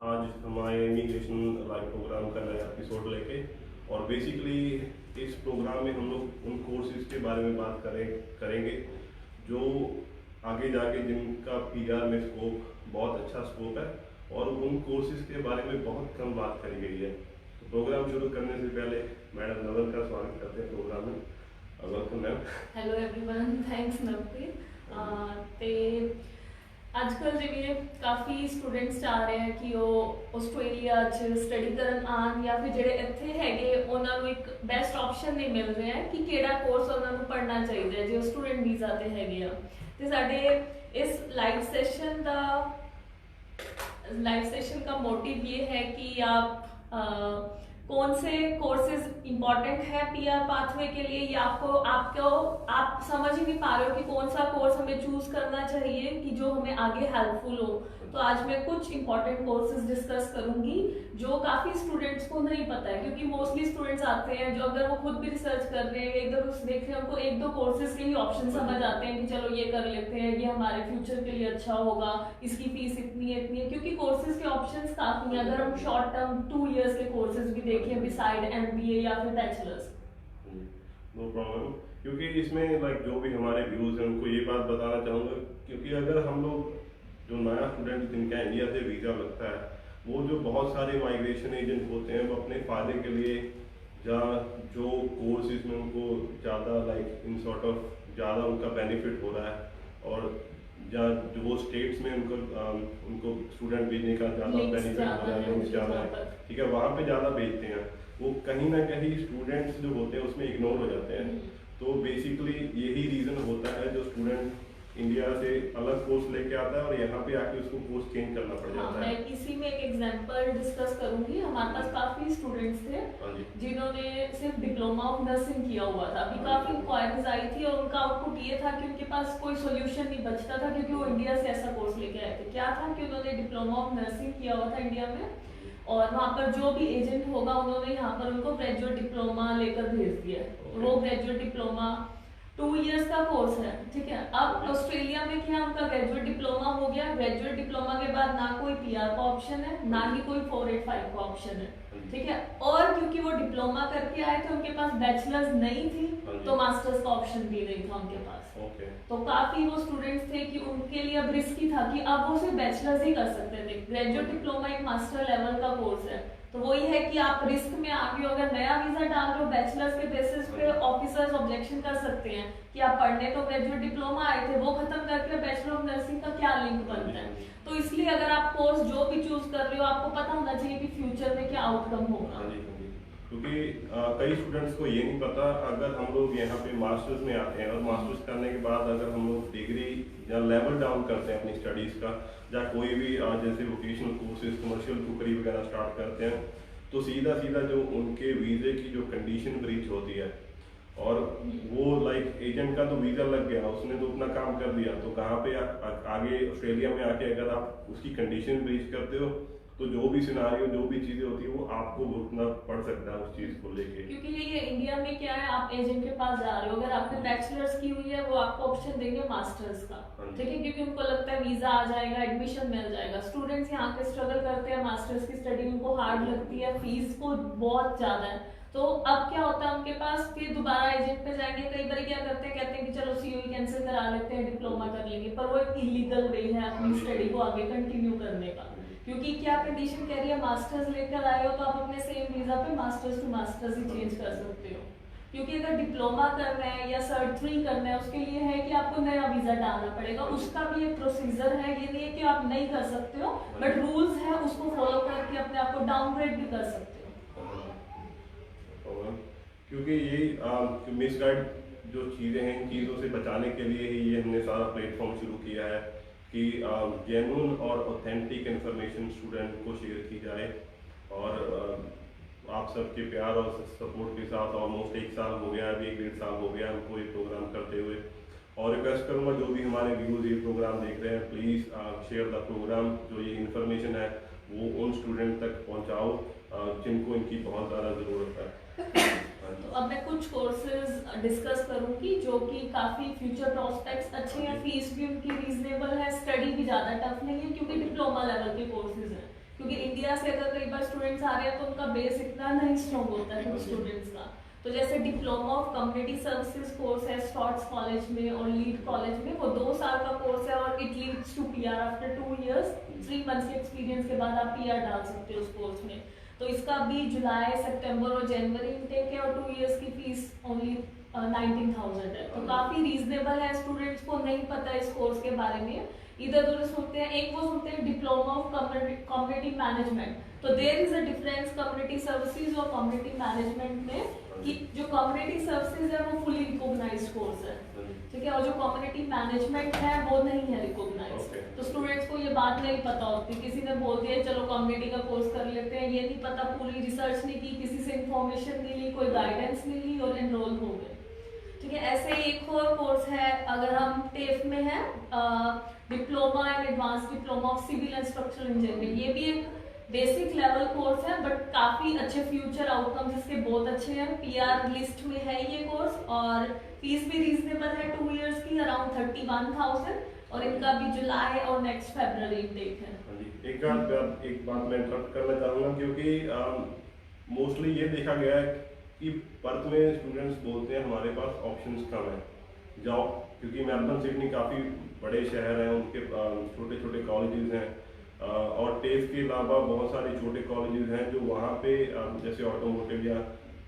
आज हमारे immigration live programme का नया एपिसोड लेके और बेसिकली इस प्रोग्राम में हम लोग उन कोर्सेज के बारे में बात करेंगे जो आगे जाके जिनका पीआर में स्कोप बहुत अच्छा स्कोप है और उन कोर्सेज के बारे में बहुत कम बात करी गई है। तो प्रोग्राम शुरू करने से पहले मैडम नवल का स्वागत करते हैं प्रोग्राम में। Welcome ma'am. Hello everyone, thanks Navpreet. ते अजकल जिवें काफ़ी स्टूडेंट्स चाह रहे हैं कि वो आस्ट्रेलिया स्टडी करन आन या फिर ਜਿਹੜੇ ਇੱਥੇ ਹੈਗੇ ਉਹਨਾਂ ਨੂੰ ਇੱਕ ਬੈਸਟ ਆਪਸ਼ਨ ਨਹੀਂ ਮਿਲ ਰਿਹਾ ਹੈ ਕਿ ਕਿਹੜਾ ਕੋਰਸ ਉਹਨਾਂ ਨੂੰ ਪੜ੍ਹਨਾ ਚਾਹੀਦਾ ਹੈ ਜੋ ਸਟੂਡੈਂਟ ਵੀਜ਼ਾ ਤੇ ਹੈਗੇ ਆ। ਤੇ ਸਾਡੇ ਇਸ लाइव सेशन का मोटिव ये है कि आप कौन से कोर्सेज इंपॉर्टेंट है पीआर पाथवे के लिए, या आप समझ ही नहीं पा रहे हो कि कौन सा कोर्स हमें चूज करना चाहिए कि जो हमें आगे हेल्पफुल हो। तो आज मैं कुछ इंपॉर्टेंट कोर्सेज डिस्कस करूंगी जो काफी स्टूडेंट्स को नहीं पता है, क्योंकि मोस्टली स्टूडेंट्स आते हैं जो अगर वो खुद भी रिसर्च कर रहे हैं, इधर उस देख रहे हैं, उनको एक दो कोर्सेज के ही ऑप्शन समझ आते हैं कि चलो ये कर लेते हैं, ये हमारे फ्यूचर के लिए अच्छा होगा, इसकी फीस इतनी है, क्योंकि कोर्सेज के ऑप्शंस काफी हैं। अगर हम शॉर्ट टर्म 2 इयर्स के कोर्सेज भी देखें बिसाइड एमबीए या फिर बैचलर्स। नो प्रॉब्लम, क्योंकि इसमें लाइक जो भी हमारे व्यूज हैं उनको ये बात बताना चाहूँगा, क्योंकि अगर हम लोग जो नया स्टूडेंट जिनका इंडिया से वीज़ा लगता है, वो जो बहुत सारे माइग्रेशन एजेंट होते हैं वो अपने फ़ायदे के लिए जहाँ जो कोर्स इसमें उनको ज़्यादा लाइक इन सॉर्ट ऑफ ज़्यादा उनका बेनिफिट हो रहा है और जहाँ जो वो स्टेट्स में उनको स्टूडेंट भेजने का ज़्यादा बेनिफिट हो रहा है, ज़्यादा है, ठीक है, वहाँ पे ज़्यादा भेजते हैं, वो कहीं ना कहीं स्टूडेंट्स जो होते हैं उसमें इग्नोर हो जाते हैं। तो बेसिकली यही रीज़न होता है जो स्टूडेंट इंडिया से अलग कोर्स लेके आता है और यहाँ पे आके उसको कोर्स चेंज करना पड़ जाता है। मैं इसी में एक एग्जांपल डिस्कस करूंगी। हमारे पास काफी स्टूडेंट्स थे जिन्होंने सिर्फ डिप्लोमा ऑफ नर्सिंग किया हुआ था। अभी काफी इंक्वायरीज आई थी और उनका आउटपुट ये था कि उनके पास कोई सोल्यूशन नहीं बचता था, क्योंकि वो इंडिया से ऐसा कोर्स लेके आए थे। क्या था कि उन्होंने डिप्लोमा ऑफ नर्सिंग किया हुआ था इंडिया में, और वहाँ पर जो भी एजेंट होगा उन्होंने यहाँ पर उनको ग्रेजुएट डिप्लोमा लेकर भेज दिया। वो ग्रेजुएट डिप्लोमा 2 इयर्स का कोर्स है, ठीक है। अब ऑस्ट्रेलिया में क्या उनका ग्रेजुएट डिप्लोमा हो गया, ग्रेजुएट डिप्लोमा के बाद ना कोई पीआर का ऑप्शन है, ना ही कोई 485 का ऑप्शन है, ठीक है। और क्योंकि वो डिप्लोमा करके आए थे, उनके पास बैचलर्स नहीं थी, तो मास्टर्स का ऑप्शन भी नहीं था उनके पास। तो काफी वो स्टूडेंट्स थे कि उनके लिए अब रिस्की था कि अब वो सिर्फ बैचलर्स ही कर सकते थे। ग्रेजुएट डिप्लोमा एक मास्टर लेवल का कोर्स है, तो वही है कि आप रिस्क में आगे अगर नया वीजा डाल रहे हो बैचलर्स के बेसिस पे, ऑफिसर्स ऑब्जेक्शन कर सकते हैं कि आप पढ़ने तो ग्रेजुएट डिप्लोमा आए थे, वो खत्म करके बैचलर ऑफ नर्सिंग का क्या लिंक बनता है। तो इसलिए अगर आप कोर्स जो भी चूज कर रहे हो, आपको पता होना चाहिए कि फ्यूचर में क्या आउटकम होगा, क्योंकि कई स्टूडेंट्स को ये नहीं पता। अगर हम लोग यहाँ पे मास्टर्स में आते हैं और मास्टर्स करने के बाद अगर हम लोग डिग्री या लेवल डाउन करते हैं अपनी स्टडीज़ का, या कोई भी जैसे वोकेशनल कोर्सेज, कमर्शियल कुकरी वगैरह स्टार्ट करते हैं, तो सीधा जो उनके वीज़े की जो कंडीशन ब्रीच होती है, और वो लाइक एजेंट का तो वीज़ा लग गया, उसने तो अपना काम कर दिया, तो कहाँ पे आगे ऑस्ट्रेलिया में आके अगर आप उसकी कंडीशन ब्रीच करते हो तो जो भी सिनारियो, जो भी चीजें होती है वो आपको भुगतना पड़ सकता है उस चीज को लेके। क्योंकि ये इंडिया में क्या है, आप एजेंट के पास जा रहे हो, अगर आपने बैचलर्स की हुई है वो आपको ऑप्शन देंगे मास्टर्स का, ठीक है, क्योंकि उनको लगता है वीजा आ जाएगा, एडमिशन मिल जाएगा। स्टूडेंट्स यहाँ के स्ट्रगल करते हैं, मास्टर्स की स्टडी उनको हार्ड लगती है, फीस को बहुत ज्यादा है। तो अब क्या होता है, उनके पास फिर दोबारा एजेंट पे जाएंगे, कई बार क्या करते हैं, कहते हैं कि चलो सीओई कैंसिल करा लेते हैं, डिप्लोमा कर लेंगे, पर वो एक इलीगल वे है अपनी स्टडी को आगे कंटिन्यू करने का। क्योंकि क्या कंडीशन कह रही है, मास्टर्स लेकर आए हो तो आप अपने सेम वीजा पे मास्टर्स टू मास्टर्स ही चेंज कर सकते हो। क्योंकि अगर डिप्लोमा करना है या सर्ट 3 करना है, उसके लिए है कि आपको नया वीजा डालना पड़ेगा, उसका भी एक प्रोसीजर है। ये नहीं है कि आप नहीं कर सकते हो, बट रूल्स है, उसको फॉलो करके अपने आप को डाउनग्रेड भी कर सकते हो। क्योंकि ये मिसगाइड जो चीज़ें हैं, इन चीज़ों से बचाने के लिए ही ये हमने सारा प्लेटफॉर्म शुरू किया है कि जेन्युइन और ऑथेंटिक इन्फॉर्मेशन स्टूडेंट को शेयर की जाए। और आप सबके प्यार और सपोर्ट के साथ ऑलमोस्ट 1 साल हो गया, अभी 1-1.5 साल हो गया हमको ये प्रोग्राम करते हुए। और रिक्वेस्ट करूँगा जो भी हमारे व्यूज़ ये प्रोग्राम देख रहे हैं, प्लीज़ शेयर द प्रोग्राम। जो ये इन्फॉर्मेशन है वो उन स्टूडेंट तक पहुँचाओ जिनको इनकी बहुत ज़्यादा ज़रूरत है। तो अब मैं कुछ कोर्सेज डिस्कस करूंगी जो कि काफ़ी फ्यूचर प्रॉस्पेक्ट्स अच्छे हैं, फीस भी उनकी रीजनेबल है, स्टडी भी ज़्यादा टफ नहीं है, क्योंकि डिप्लोमा लेवल के कोर्सेज हैं। क्योंकि इंडिया से अगर कई बार स्टूडेंट्स आ रहे हैं तो उनका बेस इतना नहीं स्ट्रॉन्ग होता है स्टूडेंट्स का। तो जैसे diploma of community services course है स्टॉट्स कॉलेज में और लीड कॉलेज में, वो 2 साल का कोर्स है और it leads to PR after 2 years. 3 months के एक्सपीरियंस के बाद आप पीआर डाल सकते हो उस कोर्स में। तो इसका भी जुलाई, सितंबर और जनवरी इनटेक है और 2 इयर्स की फीस ओनली 19,000 है। तो काफी रीजनेबल है, स्टूडेंट्स को नहीं पता इस कोर्स के बारे में, इधर उधर सुनते हैं। एक वो सुनते हैं डिप्लोमा ऑफ कम्युनिटी मैनेजमेंट, तो there is a difference community services और कम्युनिटी मैनेजमेंट में, कि जो कम्युनिटी सर्विसेज है वो फुली रिकॉग्नाइज्ड कोर्स है, ठीक है, और जो कम्युनिटी मैनेजमेंट है वो नहीं है रिकॉग्नाइज्ड। तो स्टूडेंट्स को ये बात नहीं पता होती, किसी ने बोल दिया चलो कम्युनिटी का कोर्स कर लेते हैं, ये नहीं पता, पूरी रिसर्च नहीं की, किसी से इंफॉर्मेशन नहीं ली, कोई गाइडेंस नहीं ली और एनरोल हो गए, ठीक है। ऐसे ही एक और कोर्स है, अगर हम टेफ में है diploma and advance diploma of civil and structural engineering, ये भी एक बेसिक लेवल कोर्स है बट काफी अच्छे फ्यूचर आउटकम्स इसके बहुत अच्छे हैं। पीआर लिस्ट में है ये कोर्स और फीस भी रीजनेबल है, 2 इयर्स की अराउंड 31,000 और इनका भी जुलाई और नेक्स्ट फरवरी इनटेक है। एक बात मैं इंटरप्ट करना चाहूँगा, क्योंकि मोस्टली ये देखा गया है कि पर्थ में स्टूडेंट्स बोलते हैं हमारे पास ऑप्शंस कम है जॉब, क्योंकि मेलबर्न सिडनी काफ़ी बड़े शहर हैं, उनके छोटे छोटे कॉलेजेस हैं और टेफ के अलावा बहुत सारे छोटे कॉलेजेस हैं जो वहाँ पे जैसे ऑटोमोटिव या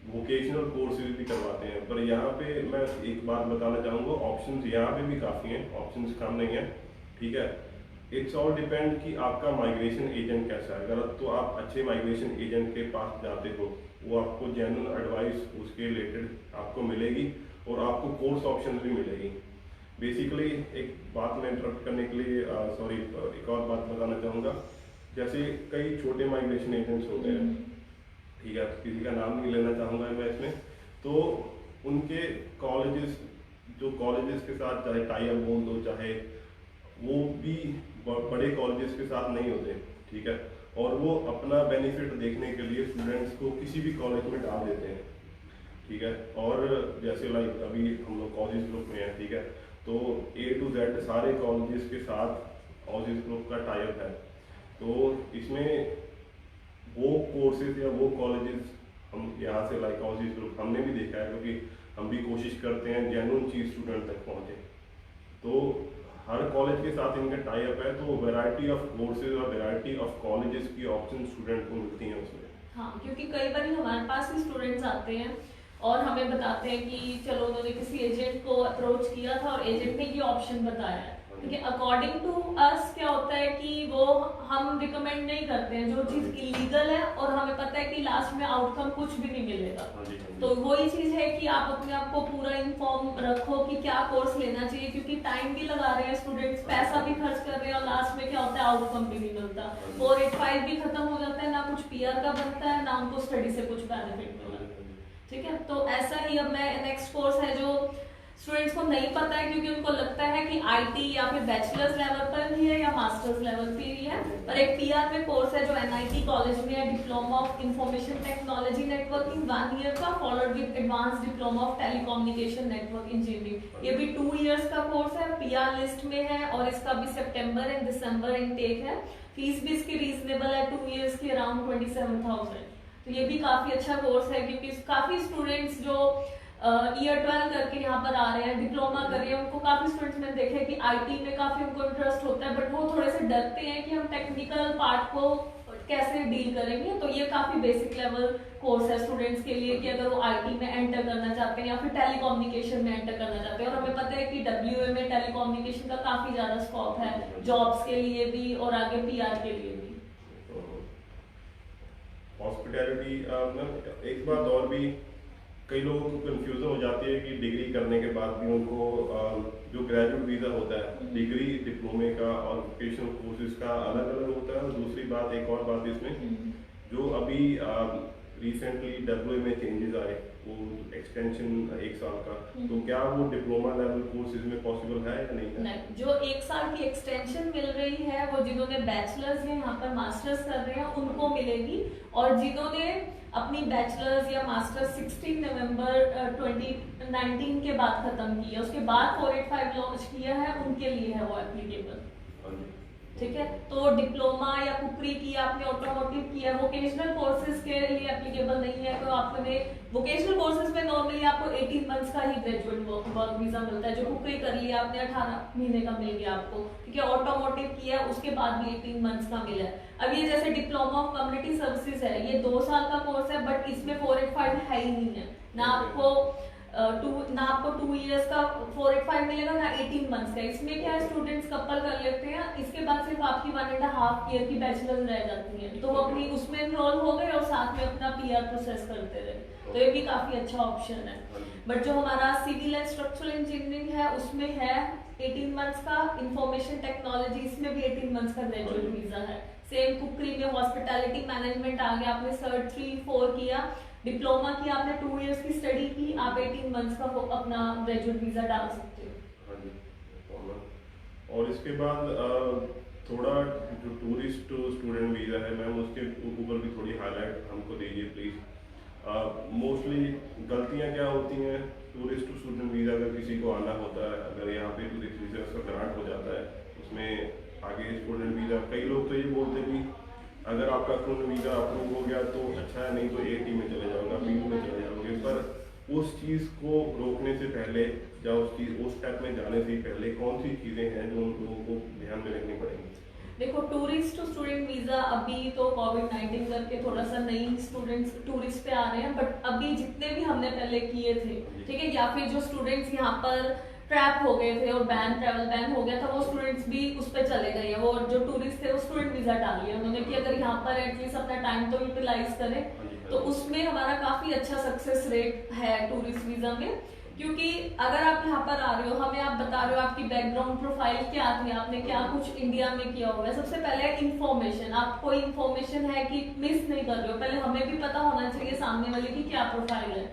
वोकेशनल कोर्सेज भी करवाते हैं। पर यहाँ पे मैं एक बात बताना चाहूँगा, ऑप्शंस यहाँ पे भी काफ़ी हैं, ऑप्शंस कम नहीं है, ठीक है। इट्स ऑल डिपेंड कि आपका माइग्रेशन एजेंट कैसा है। अगर तो आप अच्छे माइग्रेशन एजेंट के पास जाते हो, वो आपको जेन्युइन एडवाइस उसके रिलेटेड आपको मिलेगी और आपको कोर्स ऑप्शन भी मिलेगी। बेसिकली एक बात मैं इंटरप्ट करने के लिए सॉरी एक और बात बताना चाहूँगा, जैसे कई छोटे माइग्रेशन एजेंट्स होते हैं, ठीक है, किसी का नाम नहीं लेना चाहूँगा मैं इसमें, तो उनके कॉलेजेस जो कॉलेजेस के साथ चाहे टाई अप बोल दो, चाहे वो भी बड़े कॉलेजेस के साथ नहीं होते, ठीक है, और वो अपना बेनिफिट देखने के लिए स्टूडेंट्स को किसी भी कॉलेज में डाल देते हैं, ठीक है। और जैसे लाइक अभी हम लोग कॉलेज ग्रुप में हैं, ठीक है, तो A to Z सारे कॉलेजेस के साथ कॉलेज ग्रुप का टाई अप है, तो इसमें वो कोर्सेज या वो कॉलेजेस हम यहाँ से लाइक कॉलेज ग्रुप हमने भी देखा है, क्योंकि हम भी कोशिश करते हैं जेन्युइन चीज़ स्टूडेंट तक पहुँचे। तो हर कॉलेज के साथ इनका टाई अप है, तो वैरायटी ऑफ कोर्सेज और वैरायटी ऑफ कॉलेजेस की ऑप्शन स्टूडेंट को मिलती हैं उसमें। हाँ, क्योंकि कई बार हमारे पास भी स्टूडेंट्स आते हैं और हमें बताते हैं कि चलो उन्होंने किसी एजेंट को अप्रोच किया था और एजेंट ने ये ऑप्शन बताया है, ठीक है। अकॉर्डिंग टू अस क्या होता है कि वो हम रिकमेंड नहीं करते हैं जो चीज़ इलीगल है और हमें पता है कि लास्ट में आउटकम कुछ भी नहीं मिलेगा। तो वही चीज़ है कि आप अपने आप को पूरा इन्फॉर्म रखो कि क्या कोर्स लेना चाहिए, क्योंकि टाइम भी लगा रहे हैं स्टूडेंट्स, पैसा भी खर्च कर रहे हैं और लास्ट में क्या होता है आउटकम भी नहीं मिलता, 485 भी खत्म हो जाता है, ना कुछ पीआर का बनता है ना उनको स्टडी से कुछ बेनिफिट मिला, ठीक है। तो ऐसा ही अब मैं नेक्स्ट कोर्स है जो स्टूडेंट्स को नहीं पता है, क्योंकि उनको लगता है कि आईटी या फिर बैचलर्स लेवल पर ही है या मास्टर्स लेवल पे ही है, पर एक पीआर में कोर्स है जो एनआईटी कॉलेज में है, diploma of information technology networking 1 year का, followed with advance diploma of telecommunication network engineering. ये भी 2 इयर्स का कोर्स है, पीआर लिस्ट में है और इसका भी सितंबर एंड दिसंबर इनटेक है। फीस भी इसकी रीजनेबल है, 2 इयर्स की अराउंड 27,000। तो ये भी काफी अच्छा कोर्स है, क्योंकि काफी स्टूडेंट्स जो ईयर 12 करके यहाँ पर आ रहे हैं, डिप्लोमा कर रहे हैं, उनको काफी स्टूडेंट्स मैंने देखे हैं कि आईटी में काफी उनको इंटरेस्ट होता है, बट वो थोड़े से डरते हैं कि हम टेक्निकल पार्ट को कैसे डील करेंगे। तो ये काफी बेसिक लेवल कोर्स है स्टूडेंट्स के लिए कि अगर वो आईटी में एंटर करना चाहते हैं या फिर टेलीकम्युनिकेशन में एंटर करना चाहते हैं, और हमें पता है कि डब्ल्यूए में टेलीकम्युनिकेशन का काफी ज्यादा स्कोप है जॉब्स के लिए भी और आगे पीआर के लिए भी। हॉस्पिटैलिटी में एक बात और भी कई लोगों को कंफ्यूजन हो जाती है कि डिग्री करने के बाद भी उनको जो ग्रेजुएट वीज़ा होता है, डिग्री डिप्लोमे का और वोकेशनल कोर्सेज का अलग अलग होता है। और दूसरी बात, एक और बात इसमें जो अभी रिसेंटली डब्ल्यूए में चेंजेस आए, वो एक्सटेंशन 1 साल का, तो क्या वो डिप्लोमा लेवल कोर्सेज में पॉसिबल है या नहीं है? नहीं, जो 1 साल की एक्सटेंशन मिल रही है वो जिन्होंने बैचलर्स या यहाँ पर मास्टर्स कर रहे हैं उनको मिलेगी, और जिन्होंने अपनी बैचलर्स या मास्टर्स 16 नवंबर 2019 के बाद खत्म किया, उसके बाद 485 लॉन्च किया है, उनके लिए है वो एप्लीकेबल, ठीक है। तो डिप्लोमा या कुकरी की आपने, ऑटोमोटिव किया, वोकेशनल कोर्सेज के लिए एप्लीकेबल नहीं है। तो आपने वोकेशनल कोर्सेज में नॉर्मली आपको 18 मंथ्स का ही ग्रेजुएट वर्क वीजा मिलता है। जो कुकरी कर लिया आपने 18 महीने का मिल गया आपको, ठीक है। ऑटोमोटिव किया उसके बाद भी 18 मंथ्स का मिला है। अब ये जैसे डिप्लोमा ऑफ कम्युनिटी सर्विसेज है, ये 2 साल का कोर्स है, बट इसमें 485 है ही नहीं है। ना आपको 2 इयर्स का 485 मिलेगा, ना 18 मंथ्स का। इसमें क्या है, स्टूडेंट्स कपल कर लेते हैं, इसके बाद सिर्फ आपकी 1.5 ईयर की बैचलर्स रह जाती है, तो वो अपनी उसमें इनरोल हो गए और साथ में अपना PR प्रोसेस करते रहे। तो ये भी काफी अच्छा ऑप्शन है। बट जो हमारा सिविल एंड स्ट्रक्चरल इंजीनियरिंग है उसमें है 18 मंथ्स का। इंफॉर्मेशन टेक्नोलॉजी, इसमें भी 18 मंथ्स का ग्रेजुएट वीजा है। सेम कुकरी में हॉस्पिटैलिटी मैनेजमेंट आ गया, आपने सर्ट 3-4 किया, डिप्लोमा की आपने 2 इयर्स की स्टडी की, आप 18 मंथ्स का अपना ग्रेजुएट वीजा डाल सकते हो। हाँ जी। और इसके बाद थोड़ा जो टूरिस्ट स्टूडेंट वीज़ा है मैम, उसके ऊपर भी थोड़ी हाईलाइट हमको दीजिए प्लीज़। मोस्टली गलतियाँ क्या होती हैं, टूरिस्ट स्टूडेंट वीज़ा अगर किसी को आना होता है, अगर यहाँ पे टूरिस्ट वीज़ा का ग्रांट हो जाता है, उसमें आगे स्टूडेंट वीज़ा, कई लोग तो ये बोलते हैं कि अगर आपका स्टूडेंट वीज़ा अप्रूव हो गया तो अच्छा है, नहीं तो AT में चले जाओगे, BU में चले जाओगे। पर उस चीज़ को रोकने से पहले या उस स्टेप में जाने से पहले कौन सी चीज़ें हैं जो उन लोगों को ध्यान में रखनी पड़ेंगी? देखो, टूरिस्ट टू स्टूडेंट वीजा अभी तो कोविड-19 करके थोड़ा सा नई स्टूडेंट्स टूरिस्ट पे आ रहे हैं, बट अभी जितने भी हमने पहले किए थे, ठीक है, या फिर जो स्टूडेंट्स यहाँ पर ट्रैप हो गए थे और ट्रैवल बैन हो गया था, वो स्टूडेंट्स भी उस पर चले गए हैं। वो जो टूरिस्ट थे वो स्टूडेंट वीजा डाल लिया उन्होंने कि अगर यहाँ पर एटलीस्ट अपना टाइम तो यूटिलाइज करें। तो उसमें हमारा काफी अच्छा सक्सेस रेट है टूरिस्ट वीजा में, क्योंकि अगर आप यहाँ पर आ रहे हो, हमें आप बता रहे हो आपकी बैकग्राउंड प्रोफाइल क्या थी, आपने क्या कुछ इंडिया में किया हुआ है। सबसे पहले इन्फॉर्मेशन, आप कोई इन्फॉर्मेशन है कि मिस नहीं कर रहे हो, पहले हमें भी पता होना चाहिए सामने वाले की क्या प्रोफाइल है।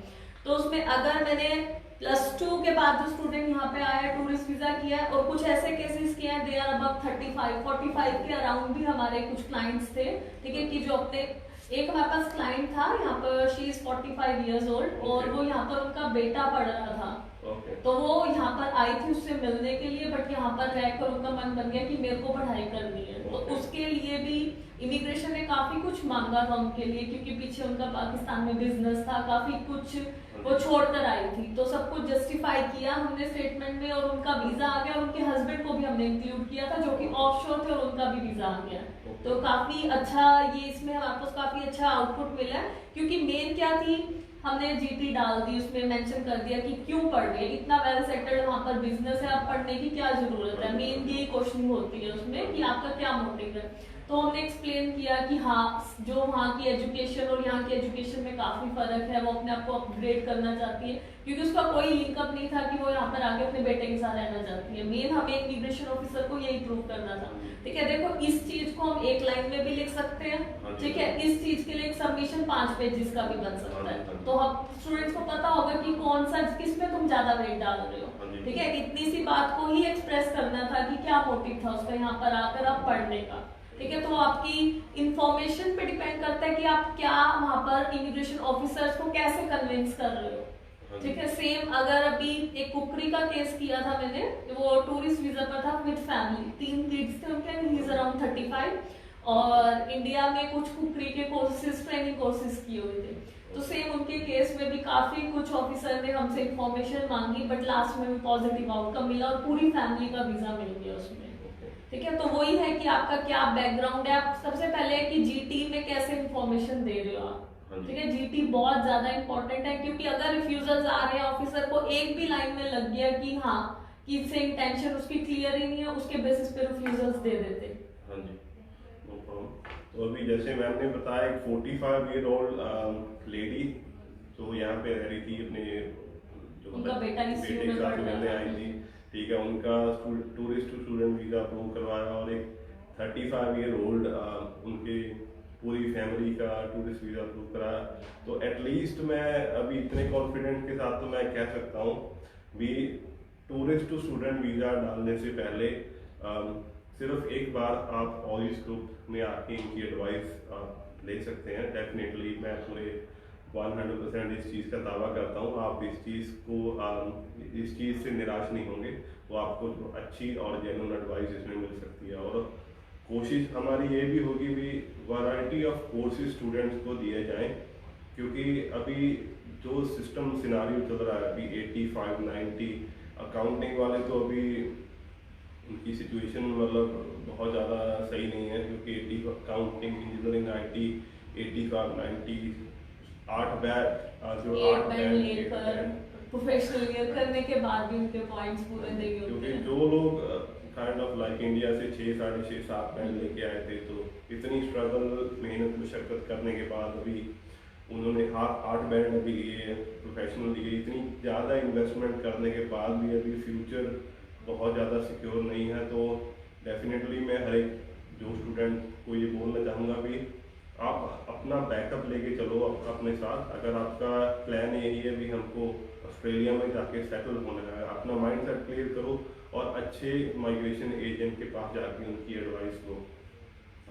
तो उसमें अगर मैंने +2 के बाद जो स्टूडेंट यहाँ पे आया टूरिस्ट वीजा किया है, और कुछ ऐसे केसेस किए हैं, दे आर अबव 35-45 के अराउंड भी हमारे कुछ क्लाइंट्स थे, ठीक है, कि जो अपने, एक हमारे पास क्लाइंट था यहाँ पर, शी इज 45 इयर्स ओल्ड, और वो यहाँ पर उनका बेटा पढ़ रहा था। तो वो यहाँ पर आई थी उससे मिलने के लिए, बट यहाँ पर रहकर उनका मन बन गया कि मेरे को पढ़ाई करनी है। तो उसके लिए भी इमिग्रेशन ने काफी कुछ मांगा था उनके लिए, क्योंकि पीछे उनका पाकिस्तान में बिजनेस था, काफी कुछ वो छोड़कर आई थी। तो सब कुछ जस्टिफाई किया हमने स्टेटमेंट में, और उनका वीजा आ गया। उनके हस्बैंड को भी हमने इंक्लूड किया था जो कि ऑफशोर थे, और उनका भी वीजा आ गया। तो काफी अच्छा, ये इसमें हमारे पास काफी अच्छा आउटपुट मिला है, क्योंकि मेन क्या थी, हमने GT डाल दी, उसमें मेंशन कर दिया कि क्यों पढ़ रहे हैं, इतना वेल सेटल्ड वहाँ पर बिजनेस है, आप पढ़ने की क्या जरूरत है। मेन ये क्वेश्चन होती है उसमें कि आपका क्या मोटिव है। तो हमने एक्सप्लेन किया कि हाँ, जो वहाँ की एजुकेशन और यहाँ की एजुकेशन में काफी फर्क है, वो अपने आप को अपग्रेड करना चाहती है, क्योंकि उसका कोई लिंकअप नहीं था कि वो यहाँ पर आके अपने बेटे के साथ रहना चाहती है। मेन हमें इमिग्रेशन ऑफिसर को यही प्रूव करना था, ठीक है। देखो, इस चीज को हम एक लाइन में भी लिख सकते हैं, ठीक है, इस चीज के लिए एक सबमिशन 5 पेजेस का भी बन सकता है। तो हम स्टूडेंट्स को पता होगा कि कौन सा, किसमें तुम ज्यादा वेट डाल रहे हो, ठीक है। इतनी सी बात को ही एक्सप्रेस करना था कि क्या मोटिव था उसका यहाँ पर आकर आप पढ़ने का, ठीक है। तो आपकी इंफॉर्मेशन पे डिपेंड करता है कि आप क्या वहां पर इमिग्रेशन ऑफिसर्स को कैसे कन्विंस कर रहे हो, ठीक है। सेम अगर अभी एक कुकरी का केस किया था मैंने, वो टूरिस्ट वीजा पर था विद फैमिली, 3 किड्स थे उनके, ही इज अराउंड 35, और इंडिया में कुछ कुकरी के कोर्सेज, ट्रेनिंग कोर्सेज किए हुए थे। तो सेम उनके केस में भी काफी कुछ ऑफिसर ने हमसे इंफॉर्मेशन मांगी, बट लास्ट में भी पॉजिटिव आउटकम मिला और पूरी फैमिली का वीजा मिल गया उसमें, ठीक है। तो वही है कि आपका क्या बैकग्राउंड है, आप सबसे पहले कि GT में कैसे इंफॉर्मेशन दे रहे हो आप, ठीक है। GT बहुत ज्यादा इंपॉर्टेंट है, क्योंकि अगर रिफ्यूजल्स आ रहे हैं, ऑफिसर को एक भी लाइन में लग गया कि हाँ, कि से इंटेंशन उसकी क्लियर ही नहीं है, उसके बेसिस पे रिफ्यूजल्स दे देते। हाँ जी, नो प्रॉब्लम। तो अभी जैसे मैम ने बताया, एक 45 ईयर ओल्ड लेडी तो यहाँ पे रह रही थी, अपने जो उनका बेटे के साथ मिलने आई थी, ठीक है। उनका टूरिस्ट स्टूडेंट वीजा अप्रूव करवाया, और एक 35 ईयर ओल्ड उनके पूरी फैमिली का टूरिस्ट वीजा अप्रूव कराया। तो एटलीस्ट मैं अभी इतने कॉन्फिडेंट के साथ तो मैं कह सकता हूँ भी, टूरिस्ट टू स्टूडेंट वीजा डालने से पहले सिर्फ एक बार आप ऑलिस ग्रुप में आके इनकी एडवाइस आप ले सकते हैं। डेफिनेटली मैं पूरे 100% इस चीज़ का दावा करता हूँ, आप इस चीज़ से निराश नहीं होंगे। वो आपको जो अच्छी और जेन्युइन एडवाइस इसमें मिल सकती है। और कोशिश हमारी ये भी होगी भी वैरायटी ऑफ कोर्सेज स्टूडेंट्स को दिए जाएं, क्योंकि अभी जो सिस्टम सिनारियो चल रहा है अभी 85 90, अकाउंटिंग वाले तो अभी उनकी सिचुएशन मतलब बहुत ज़्यादा सही नहीं है, क्योंकि 80 अकाउंटिंग इंजीनियरिंग 90 85 90 8 बैच जो 8 बैंड लेकर प्रोफेशनल ईयर करने के बाद भी उनके पॉइंट्स पूरे नहीं होते क्योंकि हैं। जो लोग काइंड ऑफ लाइक इंडिया से 6 साढ़े 6 7 बैंड लेके आए थे, तो इतनी स्ट्रगल मेहनत मुशक्कत करने के बाद अभी उन्होंने 8 बैंड अभी लिए प्रोफेशनल लिए, इतनी ज़्यादा इन्वेस्टमेंट करने के बाद भी अभी फ्यूचर बहुत ज़्यादा सिक्योर नहीं है। तो डेफिनेटली मैं हर एक जो स्टूडेंट को ये बोलना चाहूँगा भी आप अपना बैकअप लेके चलो अपने साथ। अगर आपका प्लान यही है भी हमको ऑस्ट्रेलिया में जाके सेटल होना है, अपना माइंड सेट क्लियर करो और अच्छे माइग्रेशन एजेंट के पास जाके उनकी एडवाइस लो।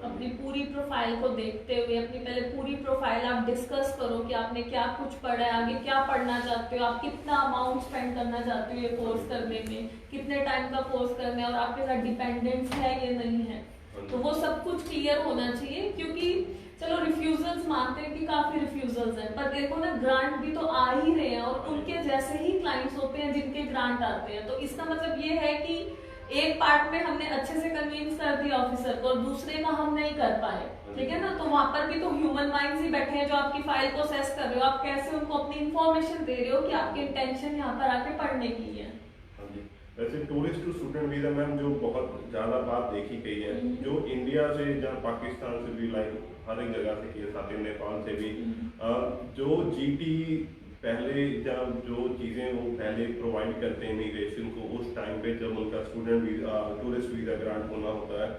अपनी पूरी प्रोफाइल को देखते हुए अपनी पहले पूरी प्रोफाइल आप डिस्कस करो कि आपने क्या कुछ पढ़ा है, आगे क्या पढ़ना चाहते हो, आप कितना अमाउंट स्पेंड करना चाहते हो ये कोर्स करने में, कितने टाइम का कोर्स करना है और आपके साथ डिपेंडेंस है या नहीं है। तो वो सब कुछ क्लियर होना चाहिए, क्योंकि चलो रिफ्यूजल्स मानते हैं कि काफी रिफ्यूजल्स हैं, पर देखो ना ग्रांट भी तो आ ही रहे हैं और उनके जैसे ही क्लाइंट्स होते हैं जिनके ग्रांट आते हैं। तो इसका मतलब ये है कि एक पार्ट में हमने अच्छे से कन्विंस कर दिया ऑफिसर को और दूसरे का हम नहीं कर पाए, ठीक है ना। तो वहां पर भी तो ह्यूमन माइंड्स ही बैठे हैं जो आपकी फाइल को असेस कर रहे हो, आप कैसे उनको अपनी इंफॉर्मेशन दे रहे हो कि आपकी इंटेंशन यहाँ पर आके पढ़ने की है। वैसे tourist to student visa ma'am जो बहुत ज़्यादा बात देखी गई है, जो इंडिया से या पाकिस्तान से भी लाइक हर एक जगह से किए साथ ही नेपाल से भी जो जीटी पहले जब जो चीज़ें वो पहले प्रोवाइड करते हैं इमिग्रेशन को उस टाइम पे जब उनका student visa tourist visa grant होना होता है,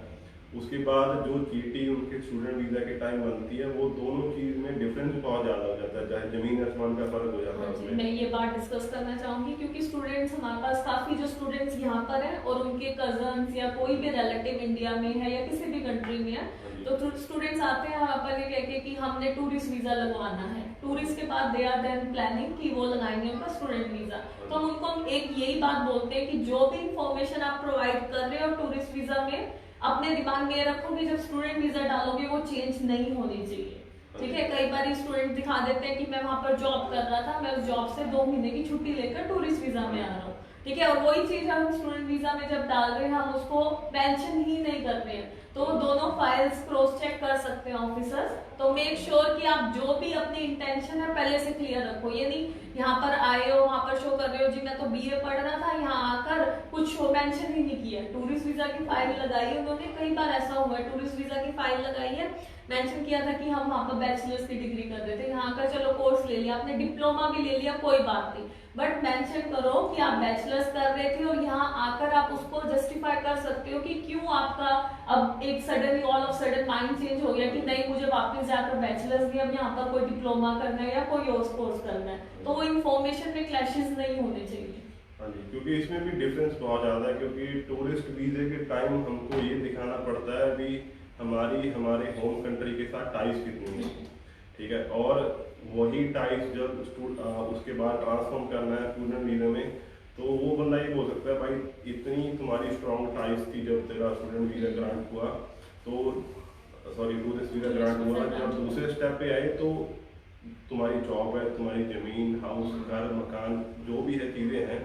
उसके बाद जो जीटी उनके स्टूडेंट वीज़ा के टाइम बनती है, वो दोनों चीज़ में डिफरेंस बहुत ज़्यादा हो जाता है, चाहे जमीन आसमान का फर्क हो जाता है उसमें। मैं ये बात डिस्कस करना चाहूंगी क्योंकि स्टूडेंट्स हमारे पास काफी जो स्टूडेंट्स यहाँ पर हैं और उनके कजन्स या कोई भी रिलेटिव इंडिया में है या किसी भी कंट्री में है, तो स्टूडेंट्स आते हैं यहाँ पर ये कह के कि हमने टूरिस्ट वीजा लगवाना है। टूरिस्ट के बाद दे आर देन प्लानिंग कि वो लगाएंगे उनका स्टूडेंट वीजा। तो हम उनको एक यही बात बोलते हैं कि जो भी इंफॉर्मेशन आप प्रोवाइड कर रहे हो टूरिस्ट वीजा में, अपने दिमाग में रखो कि जब स्टूडेंट वीजा डालोगे वो चेंज नहीं होनी चाहिए, ठीक है। कई बार स्टूडेंट दिखा देते हैं कि मैं वहां पर जॉब कर रहा था, मैं उस जॉब से 2 महीने की छुट्टी लेकर टूरिस्ट वीजा में आ रहा हूँ, ठीक है। और वही चीज हम स्टूडेंट वीजा में जब डाल रहे हैं हम उसको मेंशन ही नहीं कर रहे हैं, तो दोनों फाइल्स क्रॉस चेक कर सकते हैं ऑफिसर्स। तो मेक श्योर कि आप जो भी अपनी इंटेंशन है पहले से क्लियर रखो। ये नहीं यहाँ पर आए हो वहां पर शो कर रहे हो जी मैं तो बीए पढ़ रहा था, यहाँ आकर कुछ शो मेंशन ही नहीं किया। टूरिस्ट वीजा की फाइल लगाई है उन्होंने, कई बार ऐसा हुआ है टूरिस्ट वीजा की फाइल लगाई है, मेंशन किया था कि हम वहाँ पर बैचलर्स की डिग्री कर रहे थे, यहाँ का चलो कोर्स ले लिया आपने, डिप्लोमा भी ले लिया, कोई बात नहीं, बट मेंशन करो कि आप बैचलर्स कर रहे थे और यहाँ आकर आप उसको जस्टिफाई कर सकते हो कि क्यों आपका अब एक sudden all of sudden mind change हो गया कि नहीं मुझे वापस जाकर बैचलर्स भी अब यहाँ पर कोई डिप्लोमा करना है या कोई और कोर्स करना है। तो वो इन्फॉर्मेशन में क्लैशेस नहीं होने चाहिए। हाँ जी, क्योंकि इसमें भी डिफरेंस बहुत ज़्यादा है, क्योंकि टूरिस्ट वीजे के टाइम हमको ये दिखाना पड़ता है भी हमारे होम कंट्री के साथ टाइज कितनी है, ठीक है। और वही टाइज जब उसके बाद ट्रांसफॉर्म करना है स्टूडेंट वीजा में, तो वो बंदा ये बोल सकता है भाई इतनी तुम्हारी स्ट्रॉन्ग टाइज थी जब तेरा स्टूडेंट वीजा ग्रांट हुआ, तो सॉरी टूरिस्ट वीजा ग्रांट हुआ, जब दूसरे स्टेप पे आए तो तुम्हारी जॉब है, तुम्हारी ज़मीन हाउस घर मकान जो भी है चीज़ें हैं,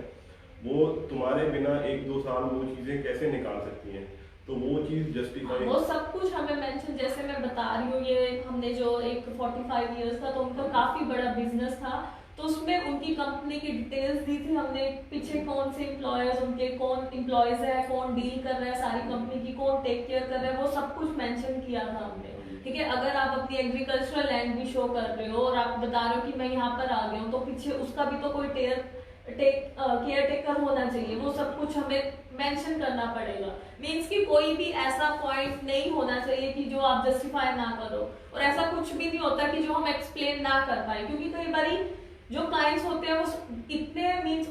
वो तुम्हारे बिना 1-2 साल वो चीज़ें कैसे निकाल सकती हैं, तो वो चीज़ जस्टिफाई वो सब कुछ हमें मेंशन, जैसे मैं बता रही हूँ ये हमने जो एक 45 इयर्स था तो उनका काफी बड़ा बिजनेस था, तो उसमें उनकी कंपनी की डिटेल्स दी थी हमने, पीछे कौन से एम्प्लॉयर्स उनके कौन एम्प्लॉयज है, कौन डील कर रहा है सारी कंपनी की, कौन टेक केयर कर रहा है, वो सब कुछ मेंशन किया था हमने, ठीक है। अगर आप अपनी एग्रीकल्चरल लैंड भी शो कर रहे हो और आप बता रहे हो कि मैं यहाँ पर आ गया हूँ, तो पीछे उसका भी तो कोई केयर टेकर होना चाहिए, वो सब कुछ हमें मेंशन करना पड़ेगा। मींस कि कोई भी ऐसा पॉइंट नहीं होना चाहिए कि जो आप जस्टिफाई ना करो, और ऐसा कुछ भी नहीं होता कि जो हम एक्सप्लेन ना कर पाए, क्योंकि कई बारी जो क्लाइंट्स होते हैं वो इतने मींस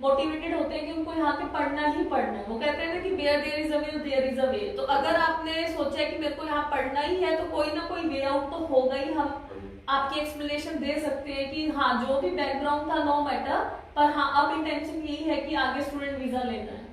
मोटिवेटेड होते हैं कि उनको यहाँ पे पढ़ना ही पढ़ना है। वो कहते हैं ना कि where there is a will there is a way. तो अगर आपने सोचा है कि मेरे को यहाँ पढ़ना ही है, तो कोई ना कोई वे आउट तो होगा ही। हम आपकी एक्सप्लेनेशन दे सकते हैं कि हाँ जो भी बैकग्राउंड था नो मैटर, पर हाँ अब इंटेंशन यही है कि आगे स्टूडेंट वीजा लेना है।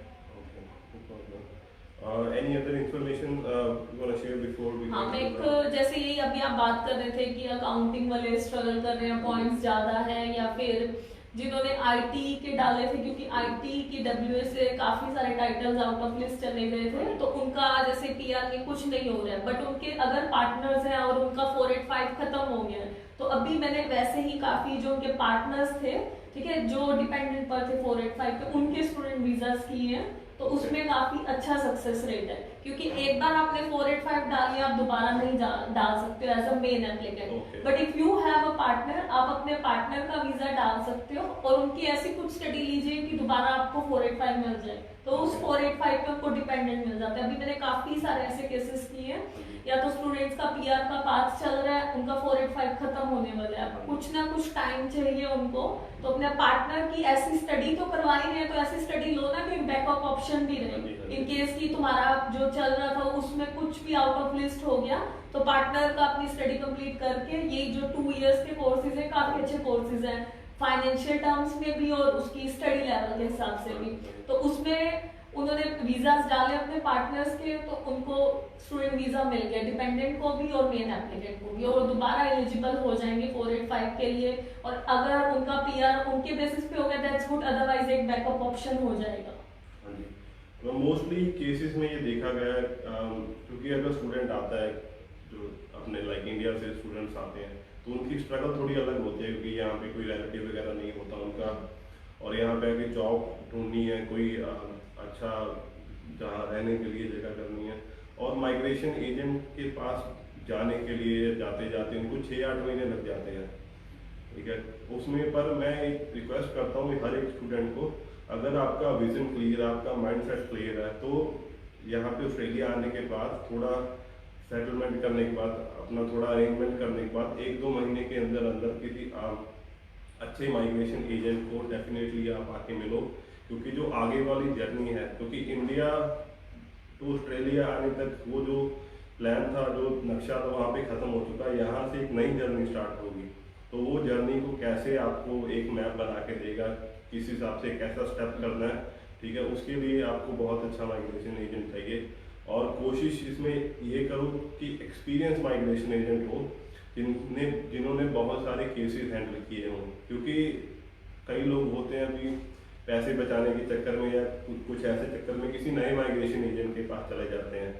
Any other information you want to share before we हाँ, मैं go to एक जैसे यही अभी आप बात कर रहे थे कि अकाउंटिंग वाले स्ट्रगल कर रहे हैं, पॉइंट्स ज्यादा है, या फिर जिन्होंने आईटी के डाले थे, क्योंकि आईटी की डब्ल्यूए से काफी सारे टाइटल्स आउट ऑफ लिस्ट चले गए थे, तो उनका जैसे पीआर में कुछ नहीं हो रहा है, बट उनके अगर पार्टनर्स हैं और उनका 485 खत्म हो गया है, तो अभी मैंने वैसे ही काफी जो उनके पार्टनर्स थे, ठीक है, जो डिपेंडेंट पर थे 485 पे, उनके स्टूडेंट वीजास किए हैं, तो उसमें काफी अच्छा सक्सेस रेट है, क्योंकि एक बार आपने 485 डाल लिया, आप दोबारा नहीं डाल सकते हो as a main applicant, but if you have a partner, आप अपने पार्टनर का वीजा डाल सकते हो और उनकी ऐसी कुछ स्टडी लीजिए कि दोबारा आपको 485 मिल जाए, तो उस 485 पे आपको डिपेंडेंट मिल जाता है। अभी मैंने काफी सारे ऐसे केसेस किए हैं, या तो स्टूडेंट्स का पीआर का पाथ चल रहा है, उनका 485 खत्म होने वाला है, कुछ ना कुछ टाइम चाहिए उनको, तो अपने पार्टनर की ऐसी स्टडी तो करवा ही रहे हैं, तो ऐसी स्टडी लो ना कि बैकअप ऑप्शन भी रहे, इन केस की तुम्हारा जो चल रहा था उसमें कुछ भी आउट ऑफ लिस्ट हो गया, तो पार्टनर का अपनी स्टडी कंप्लीट करके, ये जो 2 इयर्स के कोर्सेज है काफी अच्छे कोर्सेज हैं, फाइनेंशियल टर्म्स में भी और उसकी स्टडी लेवल के हिसाब से भी, तो उसमें उन्होंने वीजास डाले अपने पार्टनर्स के, तो उनको स्टूडेंट वीजा मिल गया, डिपेंडेंट को भी और मेन एप्लीकेंट को भी, और दोबारा एलिजिबल हो जाएंगे 485 के लिए, और अगर उनका पीआर उनके बेसिस पे हो गया दैट्स गुड, अदरवाइज एक बैकअप ऑप्शन हो जाएगा। हाँ जी, तो मोस्टली केसेस में ये देखा गया है, क्योंकि अगर स्टूडेंट आता है जो अपने लाइक इंडिया से स्टूडेंट्स आते हैं, तो उनकी स्ट्रगल थोड़ी अलग होती है, क्योंकि यहाँ पे कोई रिलेटिव वगैरह नहीं होता उनका, और यहाँ पे आके जॉब ढूंढनी है, कोई अच्छा जहाँ रहने के लिए जगह करनी है, और माइग्रेशन एजेंट के पास जाने के लिए जाते जाते उनको 6-8 महीने लग जाते हैं, ठीक है। उसमें पर मैं एक रिक्वेस्ट करता हूँ हर एक स्टूडेंट को, अगर आपका विजन क्लियर, आपका माइंडसेट क्लियर है, तो यहाँ पे ऑस्ट्रेलिया आने के बाद थोड़ा सेटलमेंट करने के बाद, अपना थोड़ा अरेंजमेंट करने के बाद 1-2 महीने के अंदर अंदर किसी अच्छे माइग्रेशन एजेंट को डेफिनेटली आप आके मिलो, क्योंकि जो आगे वाली जर्नी है, क्योंकि इंडिया टू ऑस्ट्रेलिया आने तक वो जो प्लान था, जो नक्शा था, वहाँ पे ख़त्म हो चुका है, यहाँ से एक नई जर्नी स्टार्ट होगी, तो वो जर्नी को कैसे आपको एक मैप बना के देगा, किस हिसाब से कैसा स्टेप करना है, ठीक है, उसके लिए आपको बहुत अच्छा माइग्रेशन एजेंट चाहिए, और कोशिश इसमें ये करो कि एक्सपीरियंस माइग्रेशन एजेंट हो, जिन्होंने बहुत सारे केसेस हैंडल किए हों, क्योंकि कई लोग होते हैं अभी पैसे बचाने के चक्कर में या कुछ ऐसे चक्कर में किसी नए माइग्रेशन एजेंट के पास चले जाते हैं,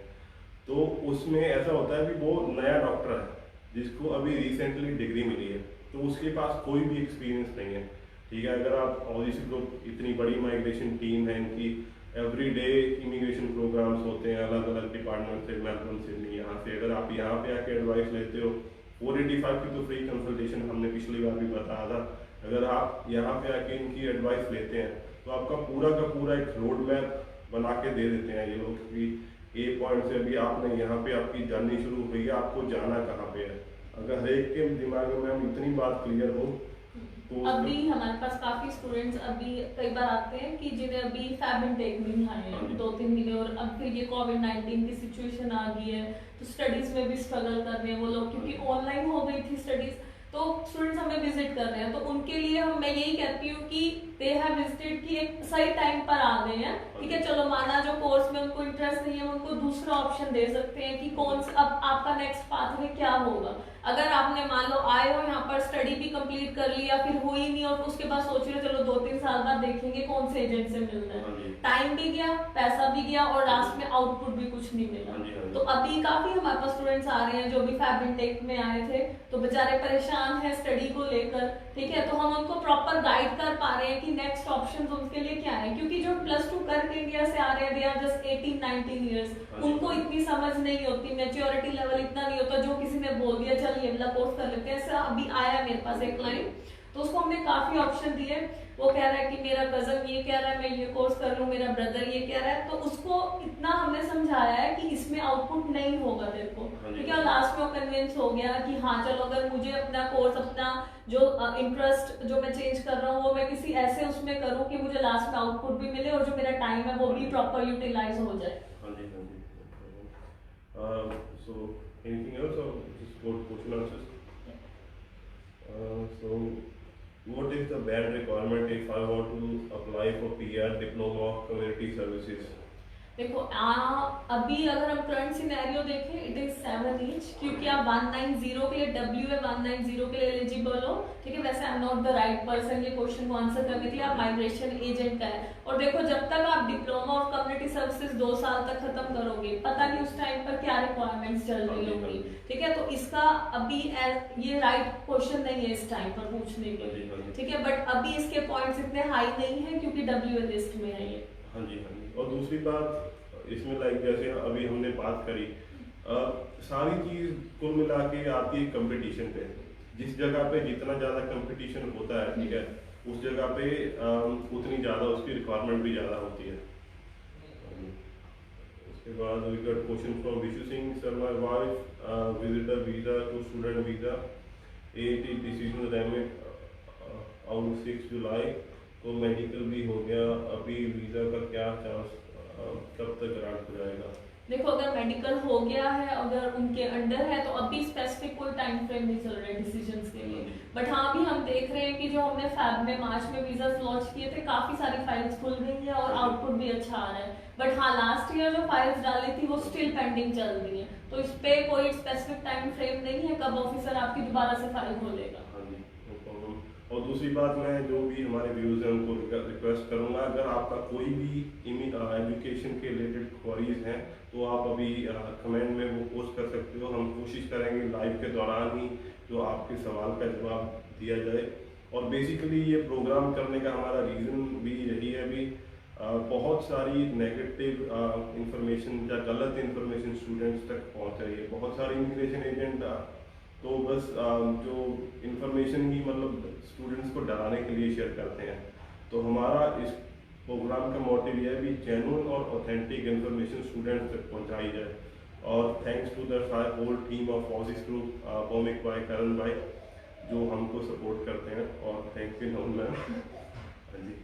तो उसमें ऐसा होता है कि वो नया डॉक्टर है जिसको अभी रिसेंटली डिग्री मिली है, तो उसके पास कोई भी एक्सपीरियंस नहीं है, ठीक है। अगर आप ऑब्वियसली तो इतनी बड़ी माइग्रेशन टीम है इनकी, एवरी डे इमिग्रेशन प्रोग्राम्स होते हैं अलग अलग डिपार्टमेंट से, मेलबर्न सिडनी, यहाँ से अगर आप यहाँ पे आके एडवाइस लेते हो, 485 की तो फ्री कंसल्टेशन हमने पिछली बार भी बताया था, अगर आप यहाँ पे आके इनकी एडवाइस लेते हैं तो आपका पूरा का पूरा एक रोड मैप बना के दे देते हैं ये लोग, कि ए पॉइंट से अभी आपने यहाँ पे आपकी जर्नी शुरू हुई है, आपको जाना कहाँ पे है, अगर हर एक के दिमाग में हम इतनी बात क्लियर हो तो अभी हमारे पास काफी स्टूडेंट्स अभी कई बार आते हैं कि जिन्हें अभी फैब इनटेक में ही आए हैं 2-3 महीने, और अब फिर ये कोविड-19 की सिचुएशन आ गई है, तो स्टडीज में भी स्ट्रगल कर रहे हैं वो लोग, क्योंकि ऑनलाइन हो गई थी स्टडीज, तो स्टूडेंट्स हमें विजिट कर रहे हैं, तो उनके लिए मैं यही कहती हूँ कि दे हैव विजिटेड कि एक सही टाइम पर आ गए हैं, ठीक है, चलो माना जो कोर्स में उनको इंटरेस्ट नहीं है, उनको दूसरा ऑप्शन दे सकते हैं कि कौन सा अब आपका नेक्स्ट पाथवे क्या होगा। अगर आपने मान लो आए हो यहाँ पर स्टडी भी कंप्लीट कर ली या फिर हुई नहीं, और उसके बाद सोच रहे हो चलो 2-3 साल बाद देखेंगे कौन से एजेंट से मिलना है, टाइम भी गया, पैसा भी गया, और लास्ट में आउटपुट भी कुछ नहीं मिला। तो अभी काफी हमारे पास स्टूडेंट्स आ रहे हैं जो भी फैब इनटेक में आए थे, तो बेचारे परेशान है स्टडी को लेकर, ठीक है, तो हम उनको प्रॉपर गाइड कर पा रहे हैं कि नेक्स्ट ऑप्शन उनके लिए क्या है, क्योंकि जो +2 करके इंडिया से आ रहे हैं, दे आर जस्ट 18-19 ईयर्स, उनको इतनी समझ नहीं होती, मैच्योरिटी लेवल इतना नहीं होता, जो किसी ने बोल दिया चल ये वाला कोर्स कर लेते हैं। ऐसा अभी आया मेरे पास एक क्लाइंट, तो उसको हमने काफी ऑप्शन दिए, वो कह रहा है कि मेरा कजन ये कह रहा है मैं ये कोर्स कर लूं, मेरा ब्रदर ये कह रहा है, तो उसको इतना हमने समझाया है कि इसमें आउटपुट नहीं होगा तेरे को, ठीक है, और लास्ट में वो कन्विंस हो गया कि हाँ चलो अगर मुझे अपना कोर्स, अपना जो इंटरेस्ट जो मैं चेंज कर रहा हूँ वो मैं किसी ऐसे उसमें करूँ कि मुझे लास्ट में आउटपुट भी मिले और जो मेरा टाइम है वो भी प्रॉपर यूटिलाइज हो जाए। So anything else or just question answers? So what is the bad requirement if I want to apply for PR diploma of community services? देखो अभी अगर हम करंट सिनेरियो देखें इट इज 7 ईच, क्योंकि आप 190 के लिए WA 190 के लिए एलिजिबल हो, ठीक है। वैसे I am not the right person ये क्वेश्चन को आंसर करने के लिए, आप माइग्रेशन एजेंट का है। और देखो जब तक आप डिप्लोमा ऑफ कम्युनिटी सर्विसेज 2 साल तक खत्म करोगे, पता नहीं उस टाइम पर क्या रिक्वायरमेंट्स चल रही होंगी, ठीक है। तो इसका अभी ये राइट क्वेश्चन नहीं है इस टाइम पर पूछने के लिए, ठीक है। बट अभी इसके पॉइंट्स इतने हाई नहीं है क्योंकि WA लिस्ट में है ये। हाँ जी, हाँ जी। और दूसरी बात इसमें लाइक जैसे अभी हमने बात करी, सारी चीज़ कुल मिला के आती है कंपटीशन पे। जिस जगह पे जितना ज़्यादा कंपटीशन होता है, ठीक है, उस जगह पे उतनी ज़्यादा उसकी रिक्वायरमेंट भी ज़्यादा होती है। उसके बाद we got question from Vishu Singh sir, my wife visitor visa to student visa, AAT decision remit on 6 July, तो मेडिकल भी हो गया, अभी वीज़ा का क्या चांस, कब तक ग्रांट हो जाएगा? देखो अगर मेडिकल हो गया है, अगर उनके अंडर है, तो अभी स्पेसिफिक कोई टाइम फ्रेम नहीं चल रहा है डिसीजंस के लिए। बट हाँ अभी हम देख रहे हैं कि जो हमने फैब में मार्च में वीजा लॉन्च किए थे, काफी सारी फाइल्स खुल गई है और आउटपुट भी अच्छा आ रहा है। बट हाँ लास्ट ईयर जो फाइल्स डाली थी वो स्टिल पेंडिंग चल रही है, तो इस पे कोई स्पेसिफिक टाइम फ्रेम नहीं है कब ऑफिसर आपकी दोबारा से फाइल खोलेगा। और दूसरी बात, मैं जो भी हमारे व्यूज हैं उनको रिक्वेस्ट करूंगा, अगर आपका कोई भी एजुकेशन के रिलेटेड क्वेरीज हैं तो आप अभी कमेंट में वो पोस्ट कर सकते हो। हम कोशिश करेंगे लाइव के दौरान ही जो आपके सवाल का जवाब दिया जाए। और बेसिकली ये प्रोग्राम करने का हमारा रीज़न भी यही है, भी बहुत सारी नेगेटिव इंफॉर्मेशन या गलत इंफॉर्मेशन स्टूडेंट्स तक पहुँच रही है। बहुत सारे इमिग्रेशन एजेंट तो बस जो इन्फॉर्मेशन ही मतलब स्टूडेंट्स को डराने के लिए शेयर करते हैं। तो हमारा इस प्रोग्राम का मोटिव यह है भी जेन्युइन और ऑथेंटिक इन्फॉर्मेशन स्टूडेंट्स तक पहुंचाई जाए। और thanks to the whole team of Oasis group, Bhaumik भाई, करण भाई, जो हमको सपोर्ट करते हैं। और थैंक यू नॉन मैम। हाँ जी।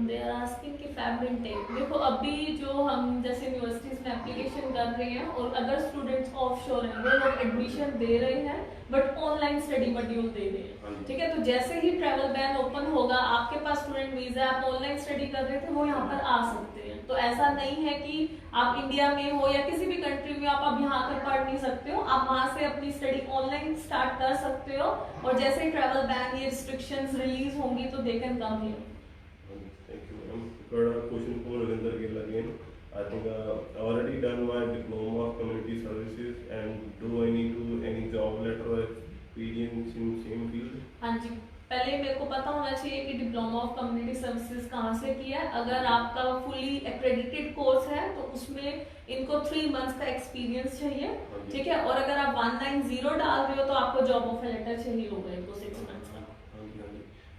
दे आर आस्किंग कि फैब इनटेक, देखो अभी जो हम जैसे यूनिवर्सिटीज में एप्लीकेशन कर रहे हैं और अगर स्टूडेंट्स ऑफशोर हैं वो लोग एडमिशन दे रहे हैं बट ऑनलाइन स्टडी मॉड्यूल दे रहे हैं, ठीक है। तो जैसे ही ट्रैवल बैन ओपन होगा, आपके पास स्टूडेंट वीजा, आप ऑनलाइन स्टडी कर रहे थे, वो यहाँ पर आ सकते हैं। तो ऐसा नहीं है कि आप इंडिया में हो या किसी भी कंट्री में आप यहाँ कर पढ़ नहीं सकते हो, आप वहाँ से अपनी स्टडी ऑनलाइन स्टार्ट कर सकते हो। और जैसे ही ट्रैवल बैन ये रिस्ट्रिक्शंस रिलीज होंगी तो they can come here. Question for Ravinder Gill again. I think already done my diploma of community services, and do I need to any job letter or experience in same field? हाँ जी, पहले मेरे को पता होना चाहिए कि diploma of community services कहाँ से किया है। अगर आपका फुली एक्रेडिटेड कोर्स है तो उसमें इनको 3 मंथ्स का एक्सपीरियंस चाहिए, ठीक है। और अगर आप 190 डाल रहे हो तो आपको जॉब ऑफर लेटर चाहिए होगा इनको 6 मंथ्स का।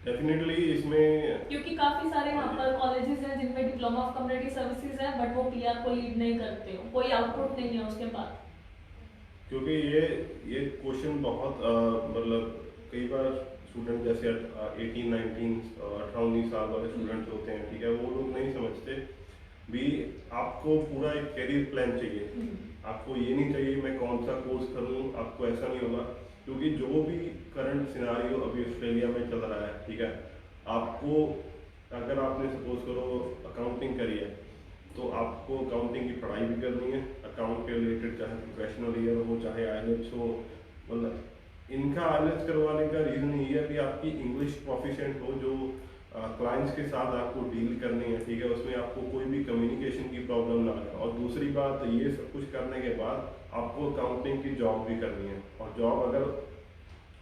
डेफिनेटली इसमें, क्योंकि काफी सारे यहाँ पर कॉलेजेस हैं जिनमें डिप्लोमा ऑफ कम्युनिटी सर्विसेज है बट वो PR को लीड नहीं करते हो, कोई आउटपुट नहीं है उसके बाद। क्योंकि ये क्वेश्चन बहुत मतलब कई बार स्टूडेंट जैसे 18, 19, 18-19 साल वाले स्टूडेंट्स होते हैं, ठीक है, वो लोग नहीं समझते भी आपको पूरा एक कैरियर प्लान चाहिए। आपको ये नहीं चाहिए मैं कौन सा कोर्स करूँ, आपको ऐसा नहीं होगा। क्योंकि जो भी करंट सिनारियो अभी ऑस्ट्रेलिया में चल रहा है, ठीक है, आपको अगर आपने सपोज करो अकाउंटिंग करी है तो आपको अकाउंटिंग की पढ़ाई भी करनी है, अकाउंट के रिलेटेड, चाहे प्रोफेशनल ईयर हो चाहे IELTS हो। मतलब इनका IELTS करवाने का रीज़न ये है कि आपकी इंग्लिश प्रोफिशिएंट हो, जो क्लाइंट्स के साथ आपको डील करनी है, ठीक है, उसमें आपको कोई भी कम्युनिकेशन की प्रॉब्लम ना आए। और दूसरी बात, ये सब कुछ करने के बाद आपको अकाउंटिंग की जॉब भी करनी है। और जॉब अगर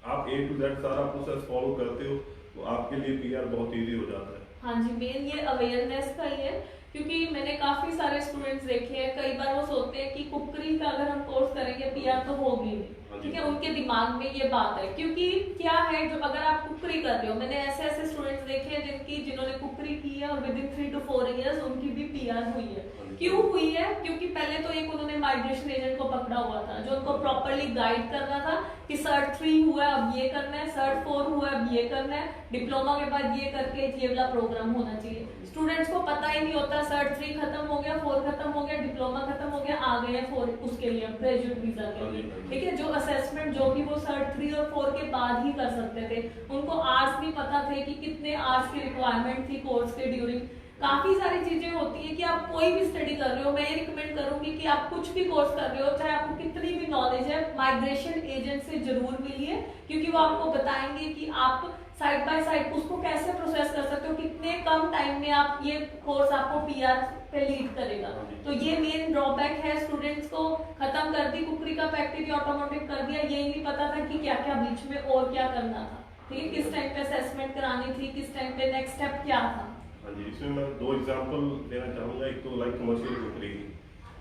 आप A to Z सारा प्रोसेस फॉलो करते हो तो आपके लिए PR बहुत ईजी हो जाता है। हाँ जी, मेन ये अवेयरनेस का ही है, क्योंकि मैंने काफी सारे स्टूडेंट्स देखे हैं, कई बार वो सोचते हैं कि कुकरी का अगर हम कोर्स करेंगे PR तो होगी नहीं, ठीक है। उनके दिमाग में ये बात है, क्योंकि क्या है, जो अगर आप कुकरी कर रहे हो, मैंने ऐसे ऐसे स्टूडेंट्स देखे हैं जिन्होंने कुकरी की है और विदिन 3 to 4 years उनकी भी PR हुई है। क्यों हुई है? क्योंकि पहले तो एक उन्होंने माइग्रेशन एजेंट को पकड़ा हुआ था जो उनको प्रॉपरली गाइड कर रहा था कि Cert 3 हुआ है अब ये करना है, Cert 4 हुआ है अब ये करना है, डिप्लोमा के बाद ये करके ये वाला प्रोग्राम होना चाहिए। स्टूडेंट्स को पता ही नहीं होता, Cert 3 खत्म हो गया, 4 खत्म हो गया, डिप्लोमा खत्म हो गया, आ गए 4 उसके लिए ग्रेजुएट वीजा के लिए, ठीक है। जो असेसमेंट जो भी वो Cert 3 और 4 के बाद ही कर सकते थे, उनको आर्ट्स नहीं पता थे कि कितने आर्ट्स की रिक्वायरमेंट थी कोर्स के ड्यूरिंग काफी सारी चीजें होती है कि आप कोई भी स्टडी कर रहे हो, मैं ये रिकमेंड करूंगी कि आप कुछ भी कोर्स कर रहे हो, चाहे आपको कितनी भी नॉलेज है, माइग्रेशन एजेंट से जरूर मिलिए, क्योंकि वो आपको बताएंगे कि आप साइड बाय साइड उसको कैसे प्रोसेस कर सकते हो, कितने कम टाइम में आप ये कोर्स आपको पीआर पे लीड करेगा। तो ये मेन ड्रॉबैक है, स्टूडेंट्स को खत्म कर दी कुकरी का फैक्ट्री, ऑटोमोटिव कर दिया, यही नहीं पता था कि क्या क्या बीच में और क्या करना था, ठीक है, किस टाइम पे असेसमेंट करानी थी, किस टाइम पे नेक्स्ट स्टेप क्या था। हाँ जी, इसमें मैं 2 एग्जांपल देना चाहूँगा। एक तो लाइक कमर्शियल कुकरी की,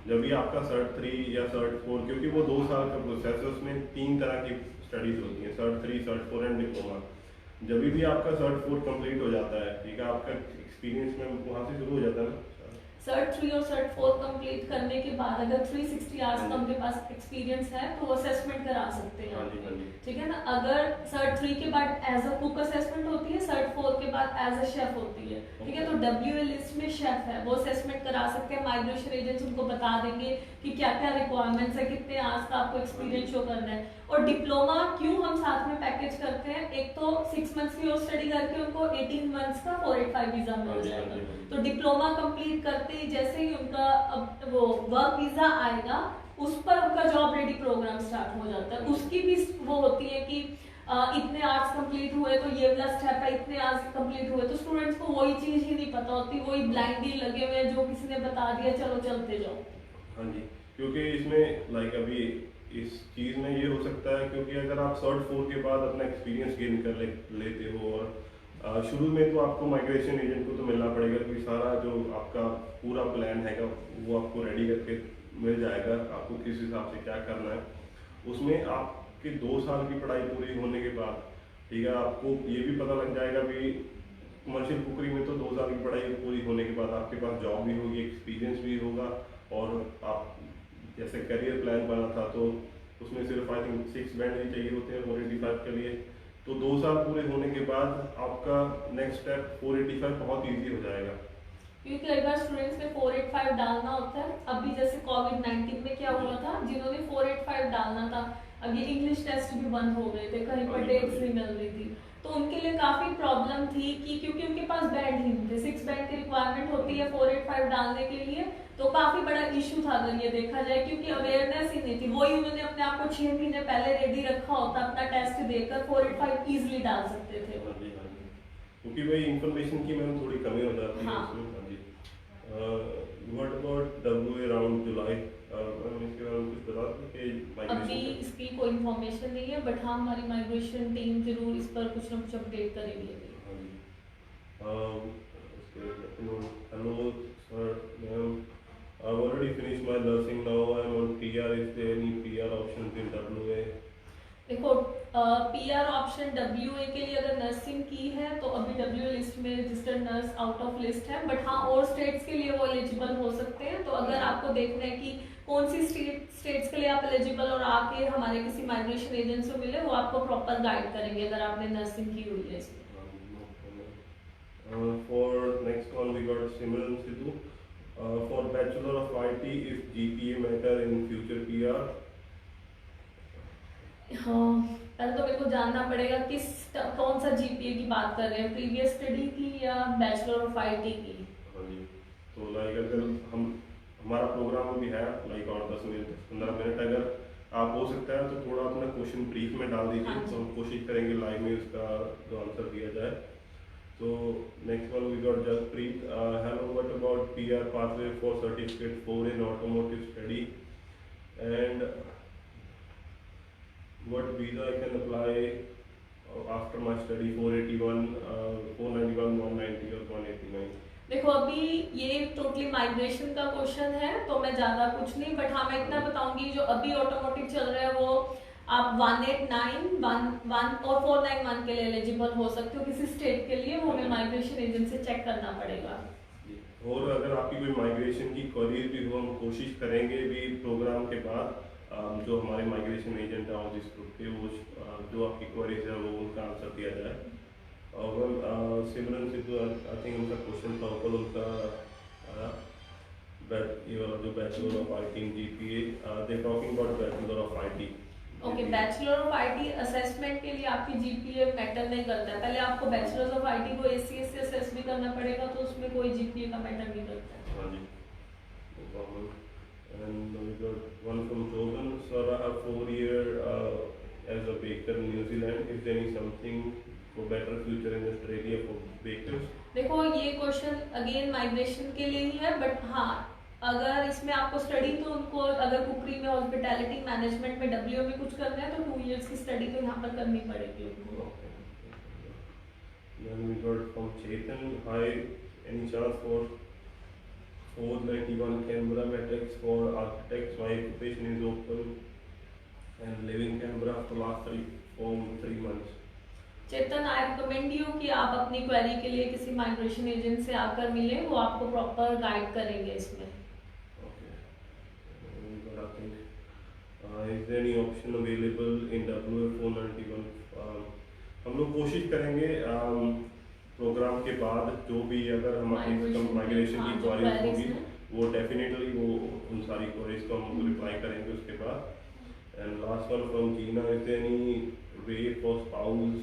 जब भी आपका सर्ट 3 या सर्ट 4, क्योंकि वो 2 साल का प्रोसेस है, उसमें 3 तरह की स्टडीज होती हैं, सर्ट 3, सर्ट 4 एंड डिप्लोमा। जब भी आपका सर्ट 4 कंप्लीट हो जाता है, ठीक है, आपका एक्सपीरियंस में वहाँ से शुरू हो जाता है ना। सर्ट 3 और सर्ट 4 कंप्लीट करने के बाद अगर 360 आवर्स का उनके पास एक्सपीरियंस है तो वो असेसमेंट करा सकते हैं, ठीक है ना। अगर सर्ट 3 के बाद एज अ कुक असेसमेंट होती है, सर्ट 4 के बाद एज अ शेफ होती है, ठीक है। तो WA लिस्ट में शेफ है, वो असेसमेंट करा सकते हैं, माइग्रेशन एजेंट्स उनको बता देंगे कि क्या क्या रिक्वायरमेंट्स है, कितने आवर्स का आपको एक्सपीरियंस शो करना है। और डिप्लोमा क्यों हम साथ में पैकेज करते हैं, एक तो 6 मंथ्स की और स्टडी करके उनको 18 मंथ्स का 485 वीजा मिल जाएगा। तो डिप्लोमा कंप्लीट करते ही जैसे ही उनका वो वर्क वीजा आएगा, उस पर उनका जॉब रेडी प्रोग्राम स्टार्ट हो जाता है। उसकी भी वो होती है कि इतने आवर्स कंप्लीट हुए तो ये वाला स्टेप है, इतने आवर्स कंप्लीट हुए, तो स्टूडेंट्स को वही चीज ही नहीं पता होती, वही ब्लाइंडली लगे हुए हैं, जो किसी ने बता दिया चलो चलते जाओ। हाँ जी, क्योंकि इसमें लाइक अभी इस चीज़ में ये हो सकता है, क्योंकि अगर आप सर्ट 4 के बाद अपना एक्सपीरियंस गेन कर लेते हो, और शुरू में तो आपको माइग्रेशन एजेंट को तो मिलना पड़ेगा, क्योंकि सारा जो आपका पूरा प्लान हैगा वो आपको रेडी करके मिल जाएगा, आपको किस हिसाब से क्या करना है। उसमें आपके 2 साल की पढ़ाई पूरी होने के बाद, ठीक है, आपको ये भी पता लग जाएगा भी कमर्शियल कुकरी में तो 2 साल की पढ़ाई पूरी होने के बाद आपके पास जॉब भी होगी, एक्सपीरियंस भी होगा, और आप जैसे करियर प्लान बना था तो उसमें सिर्फ आई थिंक 6 बैंड ही चाहिए होते हैं 485 के लिए। तो 2 साल पूरे होने के बाद आपका नेक्स्ट स्टेप 485 बहुत इजी हो जाएगा, क्योंकि कई बार स्टूडेंट्स ने 485 डालना होता है। अभी जैसे कोविड-19 में क्या हुआ था, जिन्होंने 485 डालना था, अभी इंग्लिश टेस्ट भी बंद हो गए थे, कहीं पर डेट्स नहीं मिल रही थी, तो उनके लिए काफी प्रॉब्लम थी कि क्योंकि उनके पास बैंड ही नहीं थे, 6 बैंड की रिक्वायरमेंट होती है 485 डालने के लिए, तो काफी बड़ा इशू था अगर ये देखा जाए, क्योंकि अवेयरनेस ही नहीं थी। वही उन्होंने अपने आप को 6 महीने पहले रेडी रखा होता, अपना टेस्ट देकर 485 इजिली डाल सकते थे। क्योंकि भाई इंफॉर्मेशन की मैम थोड़ी कमी हो जाती है हाँ। इसमें। हाँ जी, व्हाट अबाउट WA अराउंड जुलाई, इसके बारे में कुछ बता सकते हैं? अभी इसकी कोई इन्फॉर्मेशन नहीं है, बट हाँ हमारी माइग्रेशन टीम जरूर इस पर कुछ ना कुछ अपडेट करेगी। Hello sir, ma'am, I've already finished my nursing, now I'm on PR. Is there any PR options in WA? देखो PR ऑप्शन WA के लिए अगर नर्सिंग की है तो अभी WA लिस्ट में registered nurse out of list है, बट हाँ और स्टेट्स के लिए वो एलिजिबल हो सकते हैं। तो अगर आपको देखना है कि कौन सी स्टेट्स के लिए आप एलिजिबल और आके हमारे किसी माइग्रेशन एजेंट से मिले, वो आपको प्रॉपर गाइड करेंगे अगर आपने नर्सिंग की हुई है इसमें। For next one we got Simran Sidhu. For Bachelor of IT, is GPA matter in future PR? हाँ, पहले तो मेरे को जानना पड़ेगा कौन सा GPA की बात कर रहे हैं, प्रीवियस स्टडी की या बैचलर ऑफ IT की। हाँ जी, तो लाइक अगर हमारा प्रोग्राम भी है लाइक और 10-15 मिनट, अगर आप हो सकता है तो थोड़ा अपना क्वेश्चन ब्रीफ में डाल दीजिए। हाँ, तो हम कोशिश करेंगे लाइव में उसका जो आंसर दिया जाए। So next one we got Jaspreet. Hello, what about PR pathway for certificate 4 in automotive study, and what visa I can apply after my study? 481, 491, 190 और 189? देखो अभी ये टोटली माइग्रेशन का क्वेश्चन है तो मैं ज्यादा कुछ नहीं, बट हाँ मैं इतना बताऊंगी जो अभी ऑटोमोटिव चल रहा है वो आप 189, 1 और 491 के लिए एलिजिबल हो सकते हो किसी स्टेट के लिए, वो हमें माइग्रेशन एजेंट से चेक करना पड़ेगा। और अगर आपकी कोई माइग्रेशन की क्वेरीज भी हो, हम कोशिश करेंगे भी प्रोग्राम के बाद जो हमारे माइग्रेशन एजेंट हैं जिस ग्रुप के, वो जो आपकी क्वेरीज है वो उनका आंसर दिया जाए। और सिमरन सिद्धू, आई थिंक उनका क्वेश्चन था ऊपर उनका ये वाला जो bachelor of IT in GPA, they talking about bachelor of IT, okay, bachelor of IT assessment के लिए आपकी जीपीए मैटर नहीं करता है। पहले आपको बैचलर्स ऑफ आईटी को एसीएस से असेस भी करना पड़ेगा, तो उसमें कोई जीपीए का मैटर नहीं करता है। हाँ जी, no problem. And we got one from Jogan. Sir, I have 4 year as a baker in New Zealand. Is there any something for better future in Australia for bakers? देखो, ये question again migration के लिए ही है, but हाँ, अगर इसमें आपको study तो उनको अगर कुकरी में, हॉस्पिटैलिटी मैनेजमेंट में, डब्ल्यू में कुछ करना है तो 2 इयर्स की स्टडी तो यहाँ पर करनी पड़ेगी उनको। Then we got from Chetan. Hi, any chance for 491 Canberra matrix for architects? My occupation is open and live in Canberra for last 3 months. Chetan, I recommend you कि आप अपनी क्वेरी के लिए किसी माइग्रेशन एजेंट से आकर मिलें, वो आपको प्रॉपर गाइड करेंगे इसमें। Is there any option available in WF491? हम लोग कोशिश करेंगे प्रोग्राम के बाद जो भी अगर हमारी माइग्रेशन की क्वारीज होगी वो डेफिनेटली वो उन सारी क्वारीज को हम रिप्लाई करेंगे उसके बाद। And last one from Gina, is there any way for spouse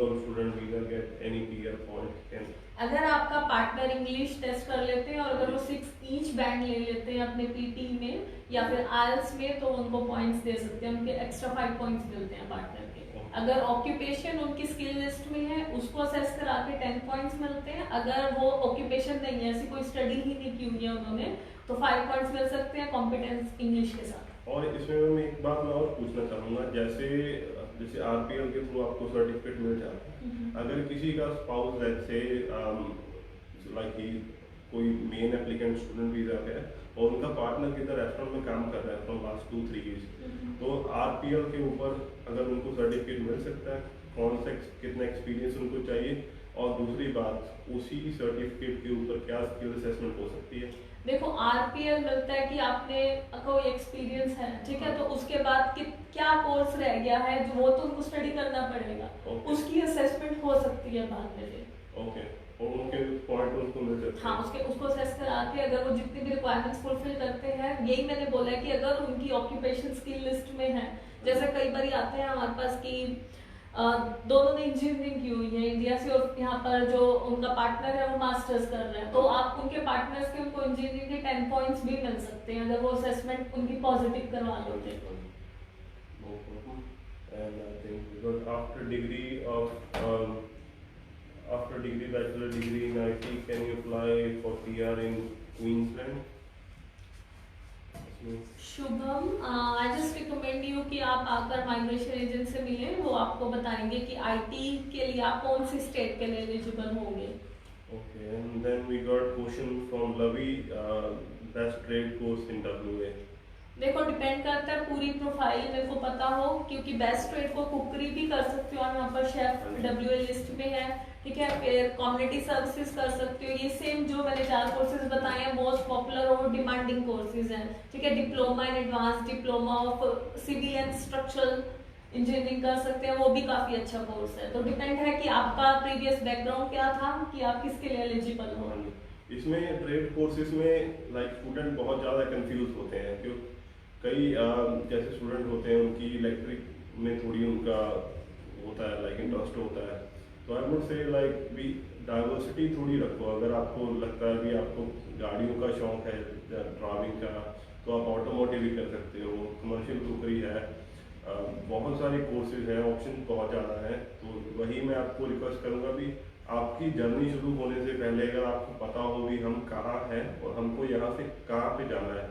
और student visa get any PR point? Can अगर आपका पार्टनर इंग्लिश टेस्ट कर लेते हैं और अगर वो 6 ईच बैंड ले लेते हैं अपने पीटी में या फिर आइल्स में, तो उनको पॉइंट्स दे सकते हैं, उनके एक्स्ट्रा 5 पॉइंट्स मिलते हैं पार्टनर के। अगर ऑक्यूपेशन उनकी स्किल लिस्ट में है उसको असेस करा के 10 पॉइंट्स मिलते हैं। अगर वो ऑक्यूपेशन नहीं है, ऐसी कोई स्टडी ही नहीं की हुई है उन्होंने, तो 5 पॉइंट्स मिल सकते हैं कॉम्पिटेंस इंग्लिश के साथ। और इसमें मैं एक बात मैं और पूछना चाहूँगा, जैसे आरपीएल के थ्रू आपको सर्टिफिकेट मिल जाता है, अगर किसी का स्पाउस से लाइक ही कोई मेन एप्लीकेंट स्टूडेंट वीजा पे है और उनका पार्टनर किधर रेस्टोरेंट में काम कर रहा है फ्रॉम लास्ट 2-3 ईयर्स, तो आरपीएल के ऊपर अगर उनको सर्टिफिकेट मिल सकता है, कौन सा कितना एक्सपीरियंस उनको चाहिए, और दूसरी बात उसी सर्टिफिकेट के ऊपर क्या स्किल असेसमेंट हो सकती है? देखो, आरपीएल मिलता है कि आपने कोई एक्सपीरियंस है, ठीक है, तो उसके बाद क्या कोर्स रह गया है जो वो तो उनको स्टडी करना पड़ेगा, उसकी असेसमेंट हो सकती है बाद में। ओके, और उनके पॉइंट उनको मिल सकते हैं। हाँ, उसको असेस करा के अगर वो जितनी भी रिक्वायरमेंट्स फुलफिल करते हैं, यही मैंने बोला है कि अगर उनकी ऑक्यूपेशन स्किल लिस्ट में है, जैसे कई बार आते हैं हमारे पास कि दोनों ने इंजीनियरिंग की हुई है इंडिया से और यहाँ पर जो उनका पार्टनर है वो मास्टर्स कर रहे हैं, तो आप उनके पार्टनर्स के उनको इंजीनियरिंग के 10 पॉइंट्स भी मिल सकते हैं अगर वो असेसमेंट उनकी पॉजिटिव करवा लेते हैं। And I think because after degree bachelor degree in IT, can you apply for PR in Queensland? Shubham, I just recommend you कि आप आकर माइग्रेशन एजेंट से मिलें, वो आपको बताएंगे कि आईटी के लिए आप कौन सी स्टेट के लिए एलिजिबल होंगे। Okay, and then we got question from Lavi, best trade course in WA. देखो, डिपेंड करता है पूरी प्रोफाइल मेरे को पता हो, क्योंकि बेस्ट ट्रेड को कुकरी भी कर सकते हो और यहाँ पर शेफ डब्ल्यूए लिस्ट में है, ठीक है, फिर कम्युनिटी सर्विसेज कर सकते हो। ये सेम जो मैंने 4 कोर्सेज बताए हैं मोस्ट पॉपुलर और डिमांडिंग कोर्सेज हैं, ठीक है। Diploma in advance, diploma of civil and structural engineering कर सकते हैं, वो भी काफी अच्छा कोर्स है। तो डिपेंड है कि आपका प्रीवियस बैकग्राउंड क्या था, कि आप किसके लिए एलिजिबल हो। इसमें ट्रेड कोर्सेज में लाइक स्टूडेंट बहुत ज़्यादा कंफ्यूज होते हैं, क्यों कई जैसे स्टूडेंट होते हैं उनकी इलेक्ट्रिक में थोड़ी उनका होता है लाइक इंटरेस्ट होता है, तो आई वुड से लाइक भी डाइवर्सिटी थोड़ी रखो। अगर आपको लगता है कि आपको गाड़ियों का शौक है, ड्राइविंग का, तो आप ऑटोमोटिव भी कर सकते हो, कमर्शियल कुकरी है, बहुत सारे कोर्सेज हैं, ऑप्शन बहुत ज़्यादा है। तो वही मैं आपको रिक्वेस्ट करूँगा भी आपकी जर्नी शुरू होने से पहले अगर आपको पता हो भी हम कहाँ हैं और हमको यहाँ से कहाँ पे जाना है,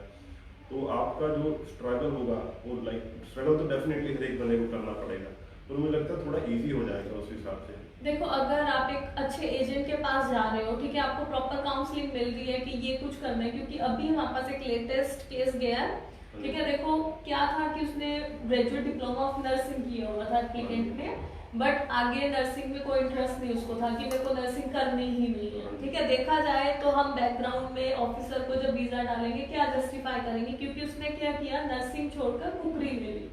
तो आपका जो स्ट्रगल होगा वो लाइक स्ट्रगल तो डेफिनेटली हर एक बंदे को करना पड़ेगा, तो मुझे लगता है थोड़ा इजी हो जाएगा उस हिसाब से। देखो, अगर आप एक अच्छे एजेंट के पास जा रहे हो, ठीक है, आपको प्रॉपर काउंसलिंग मिल रही है कि ये कुछ करना है, क्योंकि अभी हमारे पास एक लेटेस्ट केस गया है, ठीक है। देखो, क्या था कि उसने ग्रेजुएट डिप्लोमा ऑफ नर्सिंग किया हुआ था एप्लीकेंट ने, बट आगे नर्सिंग में कोई इंटरेस्ट नहीं उसको था कि मेरे को नर्सिंग करनी ही नहीं है, ठीक है। देखा जाए तो हम बैकग्राउंड में ऑफिसर को जब वीजा डालेंगे क्या जस्टिफाई करेंगे, क्योंकि उसने क्या किया, नर्सिंग छोड़कर कुकरी ले ली।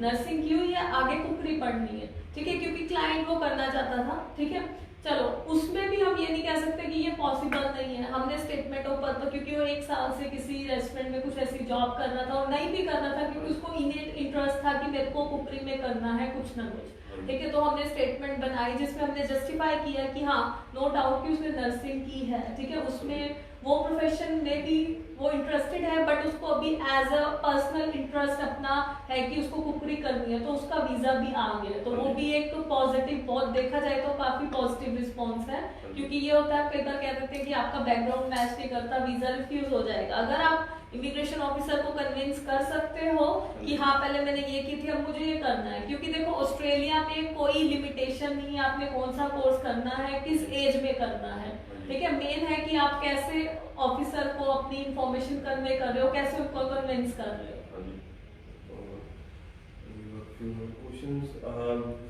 नर्सिंग क्यों, या आगे कुकरी पढ़नी है, ठीक है, क्योंकि क्लाइंट वो करना चाहता था, ठीक है। चलो उसमें भी हम ये नहीं कह सकते कि ये पॉसिबल नहीं है। हमने स्टेटमेंट ऑफ पर्पस, क्योंकि वो 1 साल से किसी रेस्टोरेंट में कुछ ऐसी जॉब कर रहा था और नहीं भी कर रहा था क्योंकि उसको इनेट इंटरेस्ट था कि मेरे को कुकरी में करना है कुछ ना कुछ, ठीक है। तो हमने स्टेटमेंट बनाई जिसमें हमने जस्टिफाई किया कि हाँ नो डाउट कि उसने नर्सिंग की है, ठीक है, उसमें वो प्रोफेशन में भी वो इंटरेस्टेड है, बट उसको अभी एज अ पर्सनल इंटरेस्ट अपना है कि उसको कुकरी करनी है, तो उसका वीजा भी आ गया। तो वो भी एक पॉजिटिव, बहुत देखा जाए तो काफी पॉजिटिव रिस्पॉन्स है, क्योंकि ये होता है कई बार कह देते हैं कि आपका बैकग्राउंड मैच नहीं करता, वीजा रिफ्यूज हो जाएगा। अगर आप इमिग्रेशन ऑफिसर को कन्विंस कर सकते हो कि हाँ पहले मैंने ये की थी अब मुझे ये करना है, क्योंकि देखो ऑस्ट्रेलिया में कोई लिमिटेशन नहीं है आपने कौन सा कोर्स करना है, किस एज में करना है, ठीक है। मेन है कि आप कैसे ऑफिसर को अपनी इंफॉर्मेशन कन्वे कर रहे हो, कैसे उनको कन्विंस कर रहे हो। Few more questions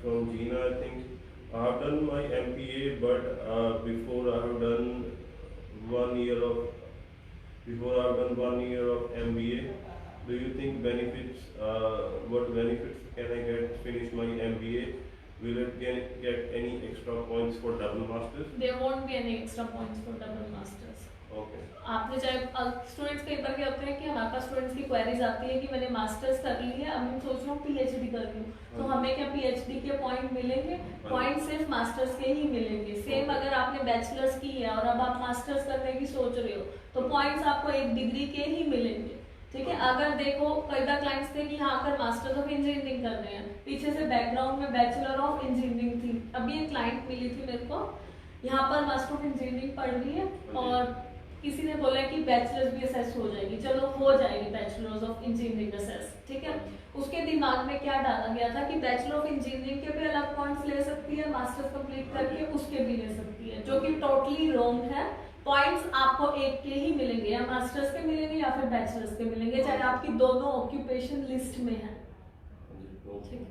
from Gina. I think I have done my MPA, but before I have done 1 year of MBA. Do you think benefits? What benefits can I get? Finish my MBA. Will it get any extra points for double masters? There won't be any extra points for double masters. Okay. आपने चाहे students कई बार क्या होते हैं कि हमारे पास students की queries आती है कि मैंने मास्टर्स कर ली है, अब मैं सोच रहा हूँ पीएचडी कर रही हूँ, तो हमें क्या पीएचडी के पॉइंट मिलेंगे? पॉइंट सिर्फ मास्टर्स के ही मिलेंगे। सेम अगर आपने बैचलर्स की है और अब आप मास्टर्स करने की सोच रहे हो तो पॉइंट्स आपको एक डिग्री के ही मिलेंगे, ठीक है। अगर देखो कई बार क्लाइंट्स थे कि यहाँ पर मास्टर्स ऑफ इंजीनियरिंग कर रहे हैं, पीछे से बैकग्राउंड में बैचलर ऑफ इंजीनियरिंग थी। अभी एक क्लाइंट मिली थी मेरे को, यहाँ पर मास्टर ऑफ इंजीनियरिंग पढ़ रही है और किसी ने बोला कि बैचलर्स भी असेस हो जाएगी, चलो हो जाएगी बैचलर्स ऑफ इंजीनियरिंग असेस, ठीक है। उसके दिमाग में क्या डाला गया था कि बैचलर ऑफ इंजीनियरिंग के भी अलग पॉइंट्स ले सकती है, मास्टर्स कंप्लीट करके उसके भी ले सकती है, जो कि टोटली रॉन्ग है। पॉइंट्स आपको एक के ही मिलेंगे, या मास्टर्स के मिलेंगे या फिर बैचलर्स के मिलेंगे, चाहे आपकी दोनों ऑक्यूपेशन लिस्ट में है, ठीक है।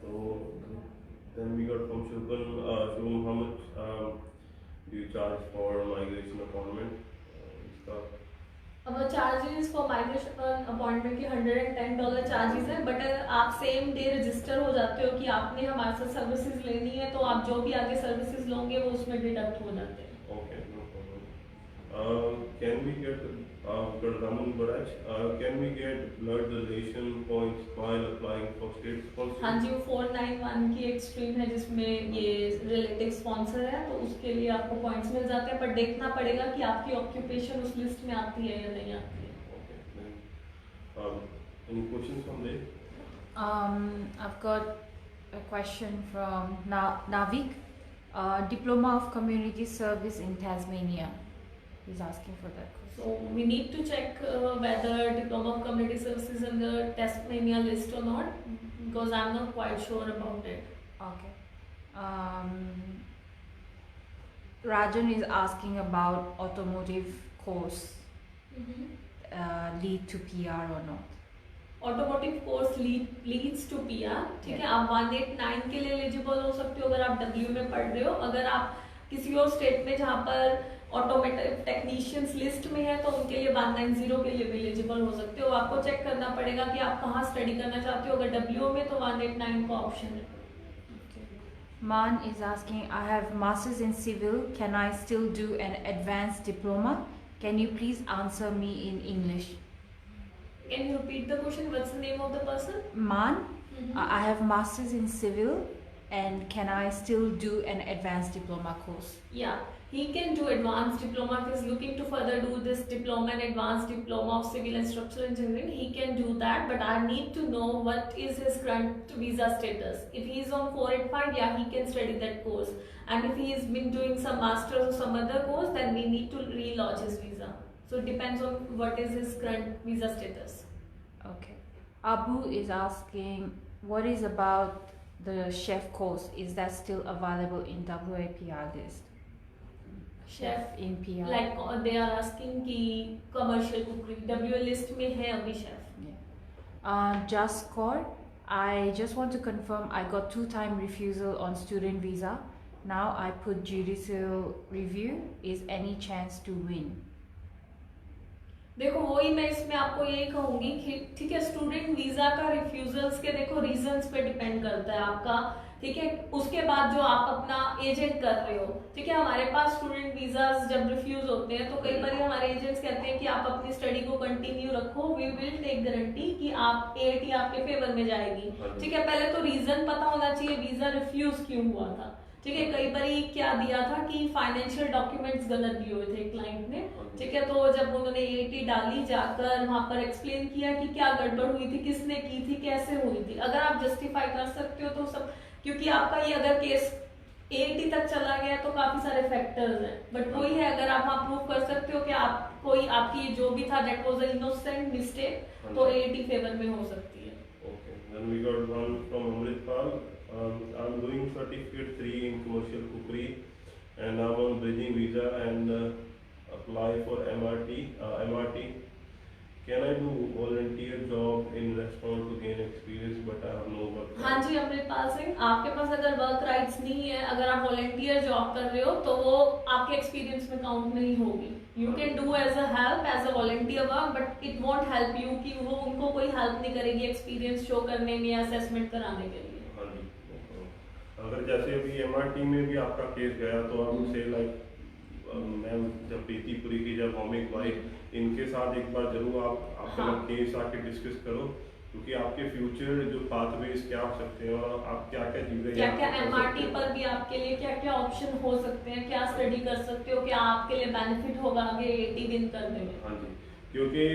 तो then we got from Shubham, how much do you charge for migration appointment? अब चार्जेस फॉर माइग्रेशन अपॉइंटमेंट के $110 चार्जेस है, बट अगर आप सेम डे रजिस्टर हो जाते हो कि आपने हमारे साथ सर्विसेज लेनी है तो आप जो भी आगे सर्विसेज लोगे वो उसमें डिडक्ट हो जाते हैं। Okay, no problem. Can we get Raman Baraj? Can we get blood donation points while applying for state sponsorship? हाँ जी, वो 491 की एक स्ट्रीम है जिसमें ये रिलेटिव स्पॉन्सर है, तो उसके लिए आपको पॉइंट्स मिल जाते हैं, पर देखना पड़ेगा कि आपकी ऑक्यूपेशन उस लिस्ट में आती है या नहीं आती है। Okay. Any questions from there? I've got a question from Navik. Diploma of Community Service in Tasmania. He's asking for that. So we need to check whether Diploma of Community Service is in the Tasmania list or not, because I'm not quite sure about it. Okay. Rajan is asking about automotive course, lead to PR or not. Automotive course leads to PR, ठीक है। आप 189 के लिए eligible हो सकते हो अगर आप डब्ल्यू में पढ़ रहे हो। अगर आप किसी और स्टेट में जहाँ पर ऑटोमोटिव टेक्नीशियंस लिस्ट में है तो उनके लिए 190 के लिए भी एलिजिबल हो सकते हो। आपको चेक करना पड़ेगा कि आप कहाँ स्टडी करना चाहते हो। अगर डब्ल्यू में तो 189 का ऑप्शन है। Man is asking, I have masters in civil, can I still do an advanced diploma? Can you please answer me in English? Can you repeat the question? What's the name of the person? Man, I have masters in civil and can I still do an advanced diploma course? Yeah, he can do advanced diploma if he's looking to further do this diploma and advanced diploma of civil and structural engineering. He can do that, but I need to know what is his current visa status. If he is on 485, yeah, he can study that course. And if he has been doing some masters or some other course, then we need to relodge his visa. So it depends on what is his current visa status. Okay. Abu is asking, what is about the chef course? Is that still available in WAPR list? Chef in PR. Like they are asking कि commercial cookery WA list में है अभी chef. Yeah. Just Core, I just want to confirm I got 2-time refusal on student visa. Now I put judicial review. Is any chance to win? देखो वही मैं इसमें आपको यही कहूंगी कि ठीक है, स्टूडेंट वीजा का रिफ्यूजल्स के देखो रीजंस पे डिपेंड करता है आपका, ठीक है। उसके बाद जो आप अपना एजेंट कर रहे हो, ठीक है, हमारे पास स्टूडेंट वीजाज जब रिफ्यूज होते हैं तो कई बार हमारे एजेंट्स कहते हैं कि आप अपनी स्टडी को कंटिन्यू रखो, वी विल टेक गारंटी कि आप AAT आपके फेवर में जाएगी, ठीक है। पहले तो रीजन पता होना चाहिए वीजा रिफ्यूज क्यों हुआ था, ठीक है। कई बार क्या दिया था कि फाइनेंशियल डॉक्यूमेंट्स गलत दिए हुए थे क्लाइंट ने, ठीक है। तो जब उन्होंने AAT डाली, जाकर वहां पर एक्सप्लेन किया कि क्या गड़बड़ हुई थी, किसने की थी, कैसे हुई थी, अगर आप जस्टिफाई कर सकते हो तो सब, क्योंकि आपका ये अगर केस AAT तक चला गया तो काफी सारे फैक्टर्स हैं, बट वही है अगर आप वहाँ प्रूव कर सकते हो कि आप कोई आपकी जो भी था that was a innocent mistake, तो AAT फेवर में हो सकती है। Okay, then we got one from Amritpal. I'm doing certificate 3 in commercial cookery, and I'm on bridging visa and apply for MRT. Can I do volunteer job in restaurant to gain experience, but I have no work? हाँ जी अमृतपाल सिंह, आपके पास अगर work rights नहीं है, अगर आप volunteer job कर रहे हो तो वो आपके एक्सपीरियंस में काउंट नहीं होगी। You can do as a help as a volunteer work, but it won't help you, कि वो उनको कोई हेल्प नहीं करेगी एक्सपीरियंस शो करने में या असेसमेंट कराने के लिए। हाँ जी, अगर जैसे अभी MRT में भी आपका केस गया तो आप से लाइक मैम जब प्रीतिपुरी की जब होमिक वाइफ, इनके साथ एक बार जरूर आप अपना केस आके डिस्कस करो, क्योंकि आपके फ्यूचर जो पाथवेज क्या हो सकते हैं और आप क्या क्या चीजें, क्या क्या MRT पर भी आपके लिए क्या क्या ऑप्शन हो सकते हैं, क्या स्टडी कर सकते हो, क्या आपके लिए बेनिफिट होगा आगे AAT विन करने में। हाँ जी, क्योंकि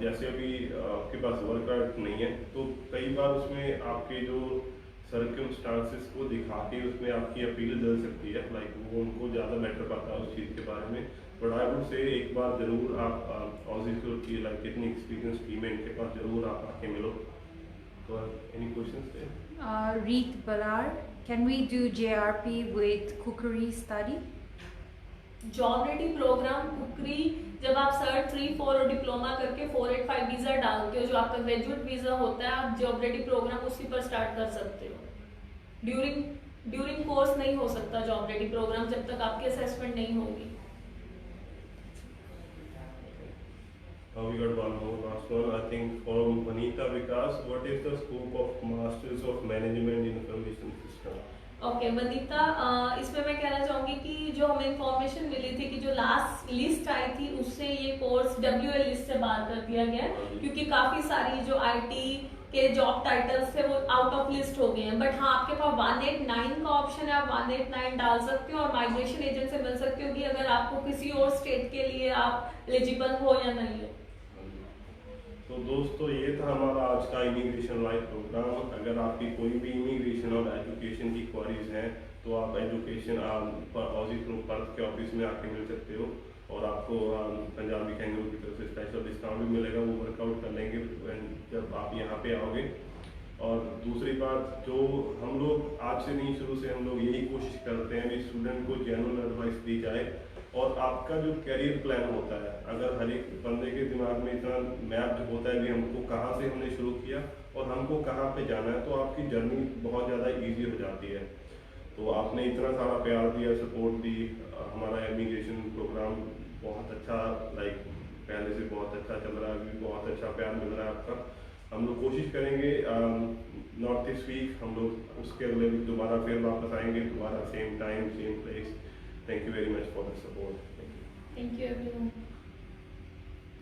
जैसे अभी आपके पास वर्क राइट नहीं है तो कई बार उसमें आपके जो सर्कमस्टांसेस को दिखा के उसमें आपकी अपील डल सकती है, लाइक वो उनको ज़्यादा बेटर पता है उस चीज़ के बारे में। बट आई वुड से एक बार ज़रूर आप ऑजिक्योर की लाइक इतनी एक्सपीरियंस टीम है इनके पास, ज़रूर आप आके मिलो। तो एनी क्वेश्चंस थे? Reet Balar, can we do JRP with cookery study? Job ready program cookery, जब आप सर्ट 3, 4 और डिप्लोमा करके 485 वीजा डालते हो जो आपका ग्रेजुएट वीजा होता है, आप जॉब रेडी प्रोग्राम उसी पर स्टार्ट कर सकते हो। ड्यूरिंग कोर्स नहीं हो सकता जॉब रेडी प्रोग्राम जब तक आपकी असेसमेंट नहीं होगी। We got one more last one, I think from Vanita Vikas. What is the scope of Masters of Management Information System? Okay Vanita, इसमें मैं कहना चाहूंगी कि जो हमें इंफॉर्मेशन मिली थी कि जो लास्ट लिस्ट आई थी उससे ये कोर्स WL लिस्ट से बाहर कर दिया गया, क्योंकि काफी सारी जो IT के जॉब टाइटल्स थे वो आउट ऑफ लिस्ट हो गए हैं। बट हाँ, आपके पास 189 का ऑप्शन है, आप 189 डाल सकते हो और माइग्रेशन एजेंट से मिल सकते हो कि अगर आपको किसी और स्टेट के लिए आप एलिजिबल हो या नहीं हो। तो दोस्तों ये था हमारा आज का इमिग्रेशन लाइव प्रोग्राम। अगर आपकी कोई भी इमिग्रेशन और एजुकेशन की क्वारीज हैं तो आप एजुकेशन ऑजी थ्रू पर्थ के ऑफिस में आके मिल सकते हो, और आपको पंजाबी कैंगरू की तरफ से स्पेशल डिस्काउंट भी मिलेगा, वो वर्कआउट कर लेंगे जब आप यहाँ पे आओगे। और दूसरी बात, जो हम लोग आज से नहीं शुरू से हम लोग यही कोशिश करते हैं कि स्टूडेंट को जेन्युइन एडवाइस दी जाए, और आपका जो कैरियर प्लान होता है, अगर हर एक बंदे के दिमाग में इतना मैप होता है कि हमको कहाँ से हमने शुरू किया और हमको कहाँ पे जाना है, तो आपकी जर्नी बहुत ज़्यादा इजी हो जाती है। तो आपने इतना सारा प्यार दिया, सपोर्ट दी, हमारा इमिग्रेशन प्रोग्राम बहुत अच्छा, लाइक पहले से बहुत अच्छा चल रहा है, अभी बहुत अच्छा प्यार मिल रहा है आपका। हम लोग कोशिश करेंगे नॉट दिस वीक, हम लोग उसके अगले वीक दोबारा फिर वापस आएंगे, दोबारा same time same place. Thank you very much for the support. Thank you. Thank you everyone.